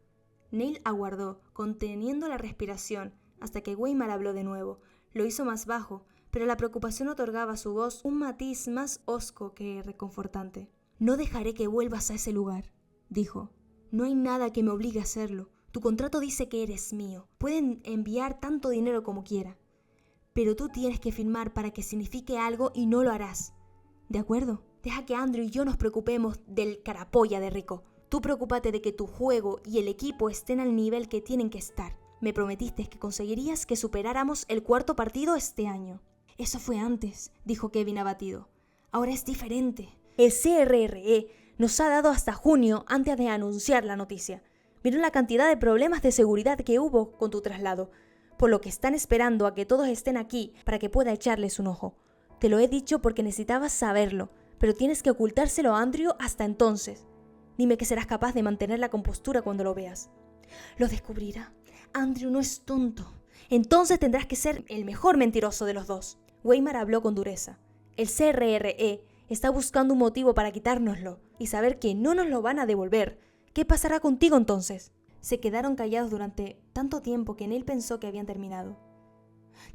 Neil aguardó, conteniendo la respiración, hasta que Weimar habló de nuevo. Lo hizo más bajo, pero la preocupación otorgaba a su voz un matiz más hosco que reconfortante. «No dejaré que vuelvas a ese lugar», dijo. «No hay nada que me obligue a hacerlo. Tu contrato dice que eres mío. Pueden enviar tanto dinero como quiera. Pero tú tienes que firmar para que signifique algo y no lo harás. ¿De acuerdo? Deja que Andrew y yo nos preocupemos del carapolla de Rico. Tú preocúpate de que tu juego y el equipo estén al nivel que tienen que estar. Me prometiste que conseguirías que superáramos el cuarto partido este año». «Eso fue antes», dijo Kevin abatido. «Ahora es diferente». «El CRRE nos ha dado hasta junio antes de anunciar la noticia. Vieron la cantidad de problemas de seguridad que hubo con tu traslado, por lo que están esperando a que todos estén aquí para que pueda echarles un ojo. Te lo he dicho porque necesitabas saberlo, pero tienes que ocultárselo a Andrew hasta entonces. Dime que serás capaz de mantener la compostura cuando lo veas». «Lo descubrirá. Andrew no es tonto. Entonces tendrás que ser el mejor mentiroso de los dos». Weimar habló con dureza. «El CRRE está buscando un motivo para quitárnoslo y saber que no nos lo van a devolver. ¿Qué pasará contigo entonces?» Se quedaron callados durante tanto tiempo que Neil pensó que habían terminado.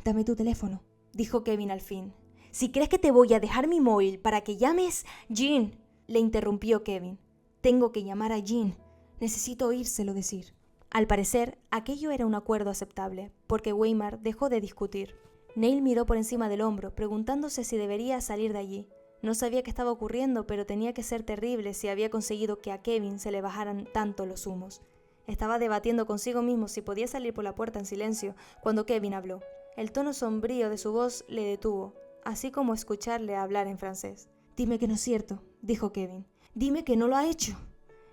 «Dame tu teléfono», dijo Kevin al fin. «Si crees que te voy a dejar mi móvil para que llames...» «Jean», le interrumpió Kevin. «Tengo que llamar a Jean. Necesito oírselo decir». Al parecer, aquello era un acuerdo aceptable, porque Weimar dejó de discutir. Neil miró por encima del hombro, preguntándose si debería salir de allí. No sabía qué estaba ocurriendo, pero tenía que ser terrible si había conseguido que a Kevin se le bajaran tanto los humos. Estaba debatiendo consigo mismo si podía salir por la puerta en silencio, cuando Kevin habló. El tono sombrío de su voz le detuvo, así como escucharle hablar en francés. «Dime que no es cierto», dijo Kevin. «Dime que no lo ha hecho».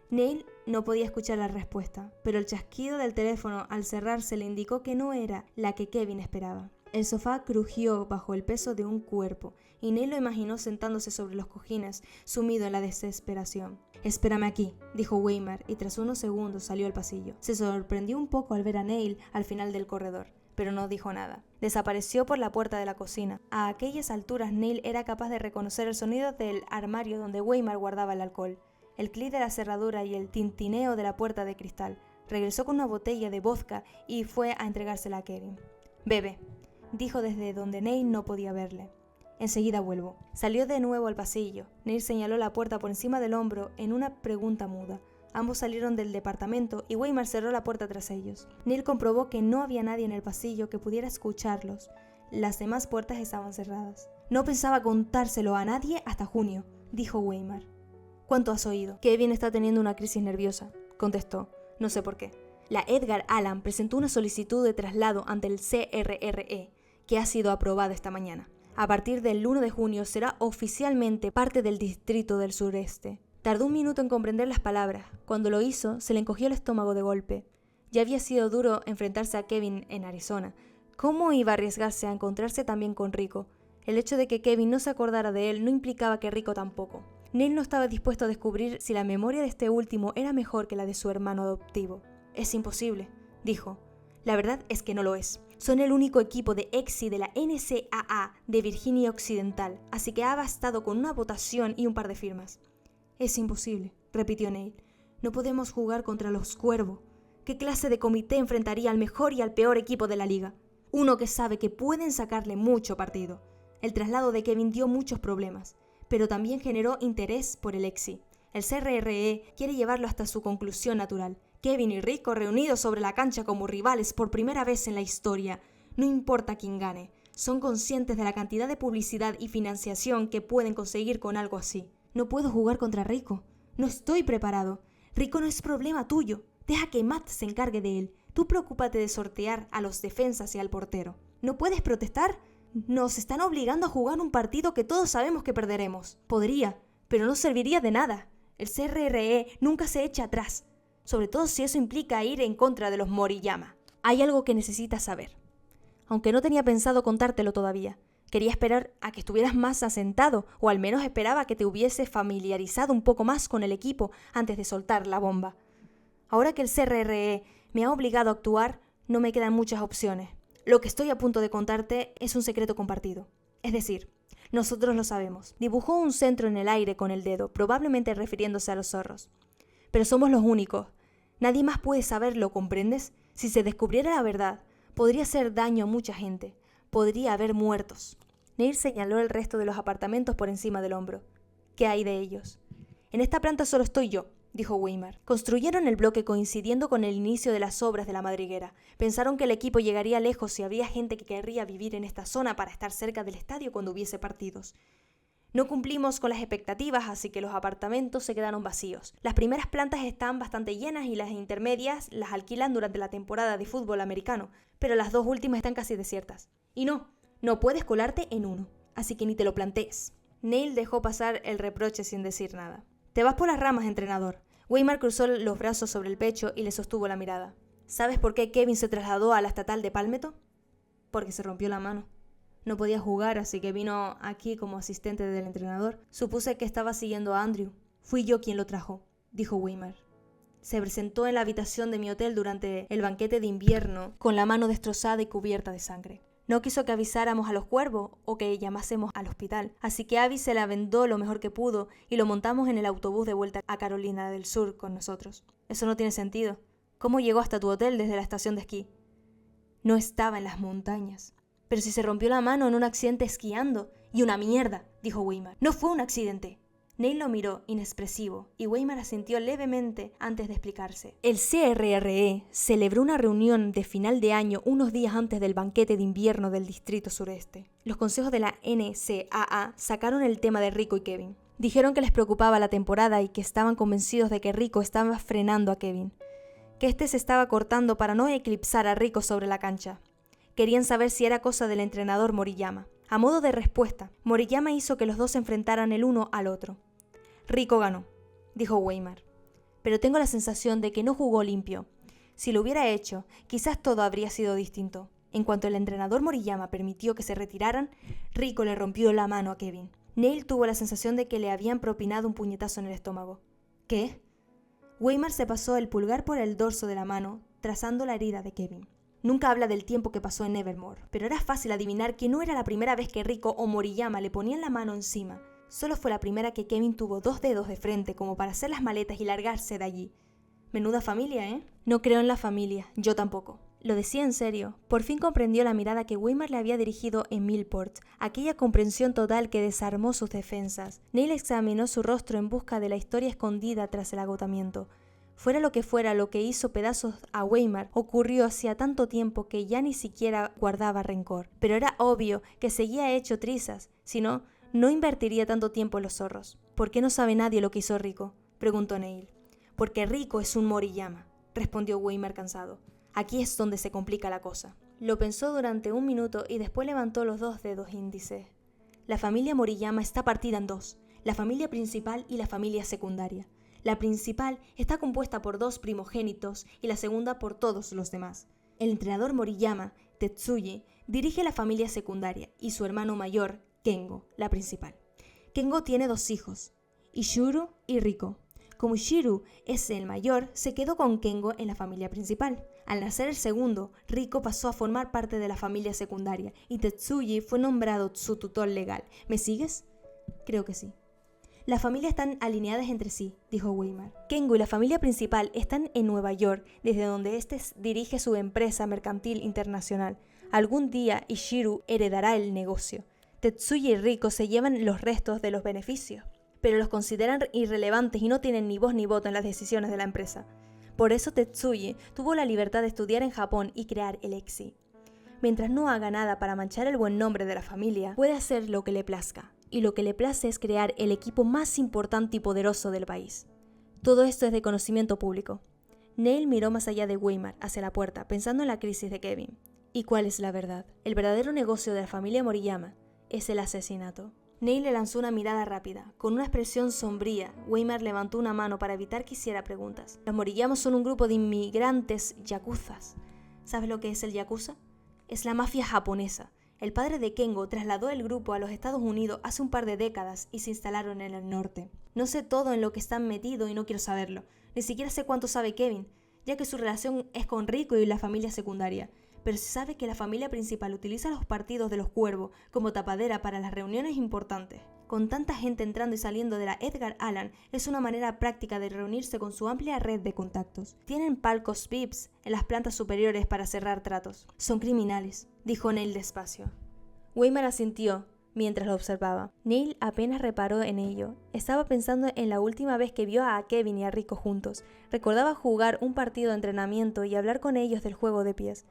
Neil no podía escuchar la respuesta, pero el chasquido del teléfono al cerrarse le indicó que no era la que Kevin esperaba. El sofá crujió bajo el peso de un cuerpo, y Neil lo imaginó sentándose sobre los cojines, sumido en la desesperación. «Espérame aquí», dijo Weimar, y tras unos segundos salió al pasillo. Se sorprendió un poco al ver a Neil al final del corredor, pero no dijo nada. Desapareció por la puerta de la cocina. A aquellas alturas Neil era capaz de reconocer el sonido del armario donde Weimar guardaba el alcohol, el clic de la cerradura y el tintineo de la puerta de cristal. Regresó con una botella de vodka y fue a entregársela a Kevin. «Bebe», dijo desde donde Neil no podía verle. «Enseguida vuelvo». Salió de nuevo al pasillo. Neil señaló la puerta por encima del hombro en una pregunta muda. Ambos salieron del departamento y Weimar cerró la puerta tras ellos. Neil comprobó que no había nadie en el pasillo que pudiera escucharlos. Las demás puertas estaban cerradas. «No pensaba contárselo a nadie hasta junio», dijo Weimar. «¿Cuánto has oído?» «Kevin está teniendo una crisis nerviosa», contestó. «No sé por qué». La Edgar Allan presentó una solicitud de traslado ante el CRRE, que ha sido aprobada esta mañana. A partir del 1 de junio será oficialmente parte del Distrito del Sureste. Tardó un minuto en comprender las palabras. Cuando lo hizo, se le encogió el estómago de golpe. Ya había sido duro enfrentarse a Kevin en Arizona. ¿Cómo iba a arriesgarse a encontrarse también con Rico? El hecho de que Kevin no se acordara de él no implicaba que Rico tampoco. Neil no estaba dispuesto a descubrir si la memoria de este último era mejor que la de su hermano adoptivo. «Es imposible», dijo. «La verdad es que no lo es. Son el único equipo de EXI de la NCAA de Virginia Occidental, así que ha bastado con una votación y un par de firmas». «Es imposible», repitió Neil. «No podemos jugar contra los Cuervo. ¿Qué clase de comité enfrentaría al mejor y al peor equipo de la liga?» Uno que sabe que pueden sacarle mucho partido. El traslado de Kevin dio muchos problemas, pero también generó interés por el EXI. El CRRE quiere llevarlo hasta su conclusión natural. Kevin y Rico reunidos sobre la cancha como rivales por primera vez en la historia. No importa quién gane, son conscientes de la cantidad de publicidad y financiación que pueden conseguir con algo así. No puedo jugar contra Rico. No estoy preparado. Rico no es problema tuyo. Deja que Matt se encargue de él. Tú preocúpate de sortear a los defensas y al portero. ¿No puedes protestar? Nos están obligando a jugar un partido que todos sabemos que perderemos. Podría, pero no serviría de nada. El CRRE nunca se echa atrás, sobre todo si eso implica ir en contra de los Moriyama. Hay algo que necesitas saber. Aunque no tenía pensado contártelo todavía. Quería esperar a que estuvieras más asentado, o al menos esperaba que te hubieses familiarizado un poco más con el equipo antes de soltar la bomba. Ahora que el CRRE me ha obligado a actuar, no me quedan muchas opciones. Lo que estoy a punto de contarte es un secreto compartido. Es decir, nosotros lo sabemos. Dibujó un centro en el aire con el dedo, probablemente refiriéndose a los zorros. Pero somos los únicos. Nadie más puede saberlo, ¿comprendes? Si se descubriera la verdad, podría hacer daño a mucha gente. Podría haber muertos. Neil señaló el resto de los apartamentos por encima del hombro. ¿Qué hay de ellos? En esta planta solo estoy yo, dijo Weimar. Construyeron el bloque coincidiendo con el inicio de las obras de la madriguera. Pensaron que el equipo llegaría lejos si había gente que querría vivir en esta zona para estar cerca del estadio cuando hubiese partidos. No cumplimos con las expectativas, así que los apartamentos se quedaron vacíos. Las primeras plantas están bastante llenas y las intermedias las alquilan durante la temporada de fútbol americano, pero las dos últimas están casi desiertas. Y no puedes colarte en uno, así que ni te lo plantees. Neil dejó pasar el reproche sin decir nada. Te vas por las ramas, entrenador. Weimar cruzó los brazos sobre el pecho y le sostuvo la mirada. ¿Sabes por qué Kevin se trasladó a la estatal de Palmetto? Porque se rompió la mano. No podía jugar, así que vino aquí como asistente del entrenador. Supuse que estaba siguiendo a Andrew. Fui yo quien lo trajo, dijo Weimar. Se presentó en la habitación de mi hotel durante el banquete de invierno con la mano destrozada y cubierta de sangre. No quiso que avisáramos a los cuervos o que llamásemos al hospital, así que Abby se la vendó lo mejor que pudo y lo montamos en el autobús de vuelta a Carolina del Sur con nosotros. Eso no tiene sentido. ¿Cómo llegó hasta tu hotel desde la estación de esquí? No estaba en las montañas. Pero si se rompió la mano en un accidente esquiando. Y una mierda, dijo Weimar. No fue un accidente. Neil lo miró, inexpresivo, y Weimar asintió levemente antes de explicarse. El CRRE celebró una reunión de final de año unos días antes del banquete de invierno del Distrito Sureste. Los consejos de la NCAA sacaron el tema de Rico y Kevin. Dijeron que les preocupaba la temporada y que estaban convencidos de que Rico estaba frenando a Kevin, que este se estaba cortando para no eclipsar a Rico sobre la cancha. Querían saber si era cosa del entrenador Moriyama. A modo de respuesta, Moriyama hizo que los dos se enfrentaran el uno al otro. Rico ganó, dijo Weimar, pero tengo la sensación de que no jugó limpio. Si lo hubiera hecho, quizás todo habría sido distinto. En cuanto el entrenador Moriyama permitió que se retiraran, Rico le rompió la mano a Kevin. Neil tuvo la sensación de que le habían propinado un puñetazo en el estómago. ¿Qué? Weimar se pasó el pulgar por el dorso de la mano, trazando la herida de Kevin. Nunca habla del tiempo que pasó en Evermore, pero era fácil adivinar que no era la primera vez que Rico o Moriyama le ponían la mano encima. Solo fue la primera que Kevin tuvo 2 dedos de frente como para hacer las maletas y largarse de allí. Menuda familia, ¿eh? No creo en la familia, yo tampoco. Lo decía en serio. Por fin comprendió la mirada que Weimar le había dirigido en Millport, aquella comprensión total que desarmó sus defensas. Neil examinó su rostro en busca de la historia escondida tras el agotamiento. Fuera lo que hizo pedazos a Weimar ocurrió hacía tanto tiempo que ya ni siquiera guardaba rencor. Pero era obvio que seguía hecho trizas, si no, no invertiría tanto tiempo en los zorros. ¿Por qué no sabe nadie lo que hizo Rico?, preguntó Neil. Porque Rico es un Moriyama, respondió Weimar cansado. Aquí es donde se complica la cosa. Lo pensó durante un minuto y después levantó los 2 dedos índices. La familia Moriyama está partida en 2, la familia principal y la familia secundaria. La principal está compuesta por 2 primogénitos y la segunda por todos los demás. El entrenador Moriyama, Tetsuji, dirige la familia secundaria y su hermano mayor, Kengo, la principal. Kengo tiene 2 hijos, Ishiro y Riko. Como Ishiro es el mayor, se quedó con Kengo en la familia principal. Al nacer el segundo, Riko pasó a formar parte de la familia secundaria y Tetsuji fue nombrado su tutor legal. ¿Me sigues? Creo que sí. Las familias están alineadas entre sí, dijo Weimar. Kengo y la familia principal están en Nueva York, desde donde este dirige su empresa mercantil internacional. Algún día Ishiru heredará el negocio. Tetsuya y Riko se llevan los restos de los beneficios, pero los consideran irrelevantes y no tienen ni voz ni voto en las decisiones de la empresa. Por eso Tetsuya tuvo la libertad de estudiar en Japón y crear el EXI. Mientras no haga nada para manchar el buen nombre de la familia, puede hacer lo que le plazca. Y lo que le place es crear el equipo más importante y poderoso del país. Todo esto es de conocimiento público. Neil miró más allá de Weimar, hacia la puerta, pensando en la crisis de Kevin. ¿Y cuál es la verdad? El verdadero negocio de la familia Moriyama es el asesinato. Neil le lanzó una mirada rápida. Con una expresión sombría, Weimar levantó una mano para evitar que hiciera preguntas. Los Moriyama son un grupo de inmigrantes yakuzas. ¿Sabes lo que es el yakuza? Es la mafia japonesa. El padre de Kengo trasladó el grupo a los Estados Unidos hace un par de décadas y se instalaron en el norte. No sé todo en lo que están metidos y no quiero saberlo. Ni siquiera sé cuánto sabe Kevin, ya que su relación es con Riko y la familia secundaria. Pero se sabe que la familia principal utiliza los partidos de los cuervos como tapadera para las reuniones importantes. Con tanta gente entrando y saliendo de la Edgar Allan, es una manera práctica de reunirse con su amplia red de contactos. Tienen palcos VIPs en las plantas superiores para cerrar tratos. Son criminales, dijo Neil despacio. Weimar asintió mientras lo observaba. Neil apenas reparó en ello. Estaba pensando en la última vez que vio a Kevin y a Riko juntos. Recordaba jugar un partido de entrenamiento y hablar con ellos del juego de pies.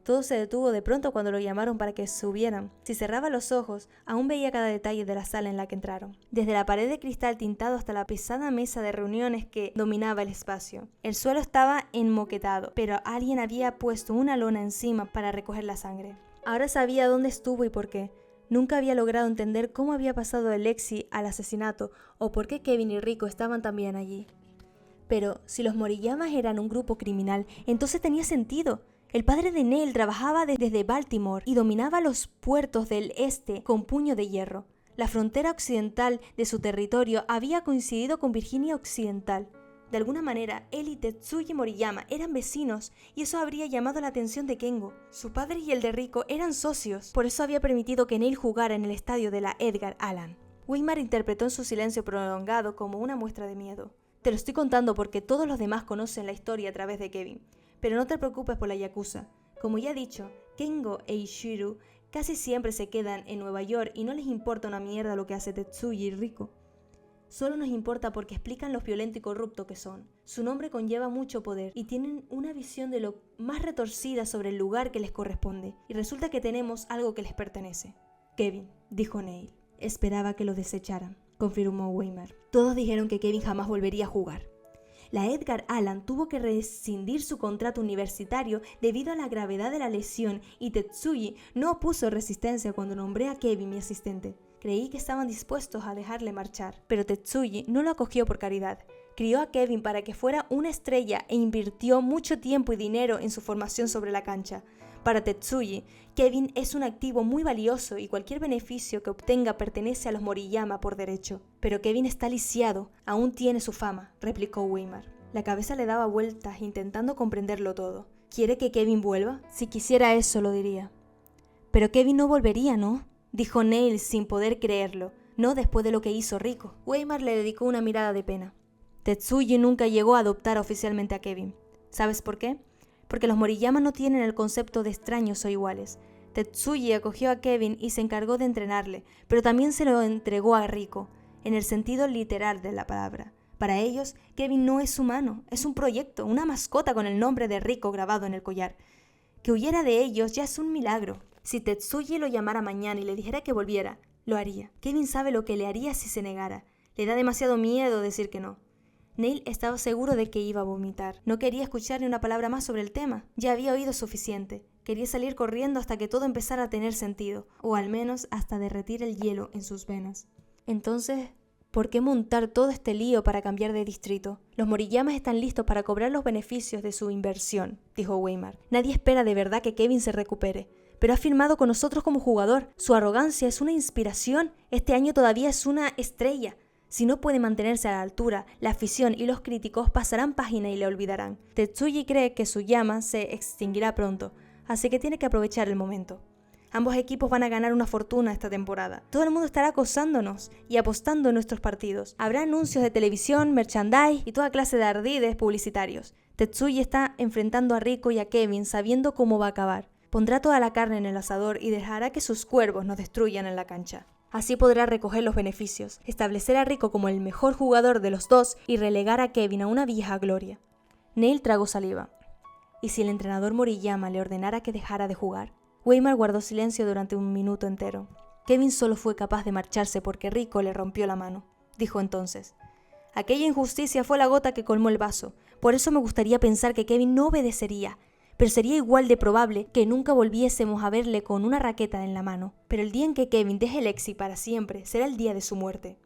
Todo se detuvo de pronto cuando lo llamaron para que subieran. Si cerraba los ojos, aún veía cada detalle de la sala en la que entraron. Desde la pared de cristal tintado hasta la pesada mesa de reuniones que dominaba el espacio. El suelo estaba enmoquetado, pero alguien había puesto una lona encima para recoger la sangre. Ahora sabía dónde estuvo y por qué. Nunca había logrado entender cómo había pasado el EXI al asesinato o por qué Kevin y Riko estaban también allí. Pero si los Moriyamas eran un grupo criminal, entonces tenía sentido. El padre de Neil trabajaba desde Baltimore y dominaba los puertos del este con puño de hierro. La frontera occidental de su territorio había coincidido con Virginia Occidental. De alguna manera, él y Tetsuya Moriyama eran vecinos y eso habría llamado la atención de Kengo. Su padre y el de Riko eran socios, por eso había permitido que Neil jugara en el estadio de la Edgar Allan. Weimar interpretó en su silencio prolongado como una muestra de miedo. Te lo estoy contando porque todos los demás conocen la historia a través de Kevin. Pero no te preocupes por la yakuza. Como ya he dicho, Kengo e Ishiru casi siempre se quedan en Nueva York y no les importa una mierda lo que hace Tetsuya y Riko. Solo nos importa porque explican lo violento y corrupto que son. Su nombre conlleva mucho poder y tienen una visión de lo más retorcida sobre el lugar que les corresponde. Y resulta que tenemos algo que les pertenece. Kevin, dijo Neil. Esperaba que lo desecharan, confirmó Weimar. Todos dijeron que Kevin jamás volvería a jugar. La Edgar Allan tuvo que rescindir su contrato universitario debido a la gravedad de la lesión y Tetsuya no opuso resistencia cuando nombré a Kevin mi asistente. Creí que estaban dispuestos a dejarle marchar, pero Tetsuya no lo acogió por caridad. Crió a Kevin para que fuera una estrella e invirtió mucho tiempo y dinero en su formación sobre la cancha. Para Tetsuya, Kevin es un activo muy valioso y cualquier beneficio que obtenga pertenece a los Moriyama por derecho. Pero Kevin está lisiado, aún tiene su fama, replicó Weimar. La cabeza le daba vueltas intentando comprenderlo todo. ¿Quiere que Kevin vuelva? Si quisiera eso lo diría. Pero Kevin no volvería, ¿no? Dijo Neil sin poder creerlo. No después de lo que hizo Riko. Weimar le dedicó una mirada de pena. Tetsuya nunca llegó a adoptar oficialmente a Kevin. ¿Sabes por qué? Porque los Moriyama no tienen el concepto de extraños o iguales. Tetsuya acogió a Kevin y se encargó de entrenarle, pero también se lo entregó a Riko, en el sentido literal de la palabra. Para ellos, Kevin no es humano, es un proyecto, una mascota con el nombre de Riko grabado en el collar. Que huyera de ellos ya es un milagro. Si Tetsuya lo llamara mañana y le dijera que volviera, lo haría. Kevin sabe lo que le haría si se negara. Le da demasiado miedo decir que no. Neil estaba seguro de que iba a vomitar. No quería escuchar ni una palabra más sobre el tema. Ya había oído suficiente. Quería salir corriendo hasta que todo empezara a tener sentido, o al menos hasta derretir el hielo en sus venas. Entonces, ¿por qué montar todo este lío para cambiar de distrito? Los Moriyamas están listos para cobrar los beneficios de su inversión, dijo Weimar. Nadie espera de verdad que Kevin se recupere, pero ha firmado con nosotros como jugador. Su arrogancia es una inspiración. Este año todavía es una estrella. Si no puede mantenerse a la altura, la afición y los críticos pasarán página y le olvidarán. Tetsuya cree que su llama se extinguirá pronto, así que tiene que aprovechar el momento. Ambos equipos van a ganar una fortuna esta temporada. Todo el mundo estará acosándonos y apostando en nuestros partidos. Habrá anuncios de televisión, merchandise y toda clase de ardides publicitarios. Tetsuya está enfrentando a Riko y a Kevin sabiendo cómo va a acabar. Pondrá toda la carne en el asador y dejará que sus cuervos nos destruyan en la cancha. Así podrá recoger los beneficios, establecer a Rico como el mejor jugador de los dos y relegar a Kevin a una vieja gloria. Neil tragó saliva. ¿Y si el entrenador Moriyama le ordenara que dejara de jugar? Weimar guardó silencio durante un minuto entero. Kevin solo fue capaz de marcharse porque Rico le rompió la mano, dijo entonces. Aquella injusticia fue la gota que colmó el vaso. Por eso me gustaría pensar que Kevin no obedecería. Pero sería igual de probable que nunca volviésemos a verle con una raqueta en la mano. Pero el día en que Kevin deje el Lexi para siempre será el día de su muerte.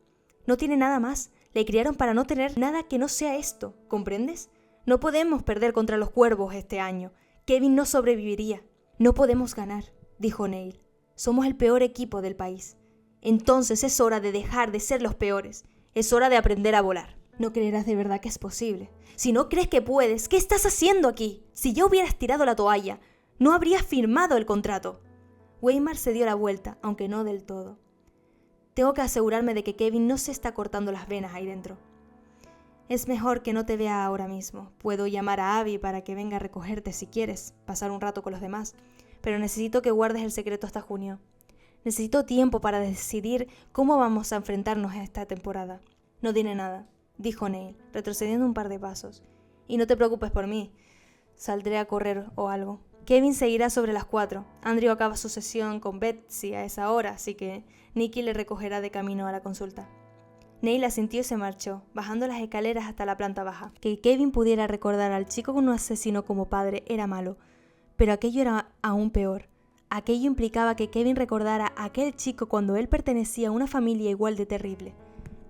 No tiene nada más. Le criaron para no tener nada que no sea esto, ¿comprendes? No podemos perder contra los cuervos este año. Kevin no sobreviviría. No podemos ganar, dijo Neil. Somos el peor equipo del país. Entonces es hora de dejar de ser los peores. Es hora de aprender a volar. No creerás de verdad que es posible. Si no crees que puedes, ¿qué estás haciendo aquí? Si ya hubieras tirado la toalla, no habrías firmado el contrato. Weimar se dio la vuelta, aunque no del todo. Tengo que asegurarme de que Kevin no se está cortando las venas ahí dentro. Es mejor que no te vea ahora mismo. Puedo llamar a Abby para que venga a recogerte si quieres, pasar un rato con los demás. Pero necesito que guardes el secreto hasta junio. Necesito tiempo para decidir cómo vamos a enfrentarnos a esta temporada. No diré nada, dijo Neil, retrocediendo un par de pasos. Y no te preocupes por mí. Saldré a correr o algo. Kevin seguirá sobre las 4. Andrew acaba su sesión con Betsy a esa hora, así que Nicky le recogerá de camino a la consulta. Neil asintió y se marchó, bajando las escaleras hasta la planta baja. Que Kevin pudiera recordar al chico con un asesino como padre era malo, pero aquello era aún peor. Aquello implicaba que Kevin recordara a aquel chico cuando él pertenecía a una familia igual de terrible.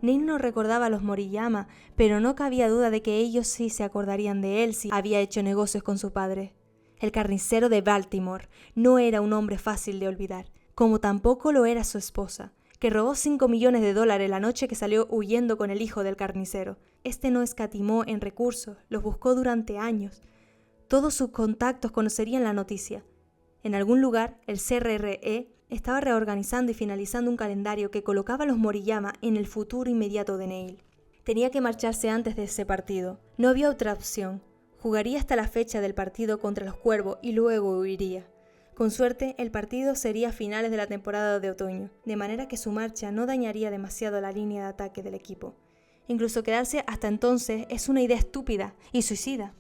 Neil no recordaba a los Moriyama, pero no cabía duda de que ellos sí se acordarían de él si había hecho negocios con su padre. El carnicero de Baltimore no era un hombre fácil de olvidar, como tampoco lo era su esposa, que robó $5 millones la noche que salió huyendo con el hijo del carnicero. Este no escatimó en recursos, los buscó durante años. Todos sus contactos conocerían la noticia. En algún lugar, el CRRE estaba reorganizando y finalizando un calendario que colocaba a los Moriyama en el futuro inmediato de Neil. Tenía que marcharse antes de ese partido. No había otra opción. Jugaría hasta la fecha del partido contra los Cuervos y luego huiría. Con suerte, el partido sería a finales de la temporada de otoño, de manera que su marcha no dañaría demasiado la línea de ataque del equipo. Incluso quedarse hasta entonces es una idea estúpida y suicida.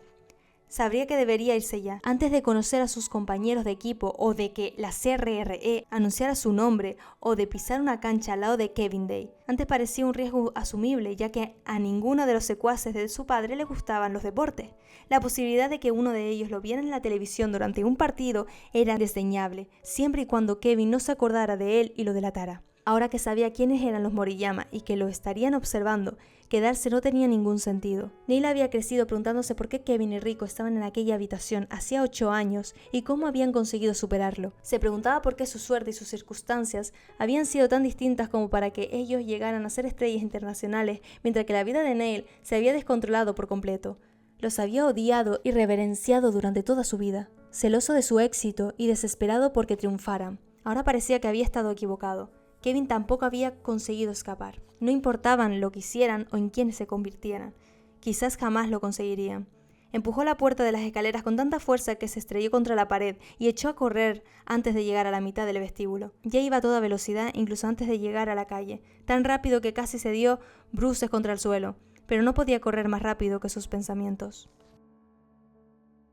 Sabría que debería irse ya, antes de conocer a sus compañeros de equipo o de que la CRRE anunciara su nombre o de pisar una cancha al lado de Kevin Day. Antes parecía un riesgo asumible, ya que a ninguno de los secuaces de su padre le gustaban los deportes. La posibilidad de que uno de ellos lo viera en la televisión durante un partido era desdeñable, siempre y cuando Kevin no se acordara de él y lo delatara. Ahora que sabía quiénes eran los Moriyama y que lo estarían observando, quedarse no tenía ningún sentido. Neil había crecido preguntándose por qué Kevin y Rico estaban en aquella habitación hacía 8 años y cómo habían conseguido superarlo. Se preguntaba por qué su suerte y sus circunstancias habían sido tan distintas como para que ellos llegaran a ser estrellas internacionales, mientras que la vida de Neil se había descontrolado por completo. Los había odiado y reverenciado durante toda su vida, celoso de su éxito y desesperado porque triunfaran. Ahora parecía que había estado equivocado. Kevin tampoco había conseguido escapar. No importaban lo que hicieran o en quiénes se convirtieran. Quizás jamás lo conseguirían. Empujó la puerta de las escaleras con tanta fuerza que se estrelló contra la pared y echó a correr antes de llegar a la mitad del vestíbulo. Ya iba a toda velocidad, incluso antes de llegar a la calle, tan rápido que casi se dio bruces contra el suelo, pero no podía correr más rápido que sus pensamientos.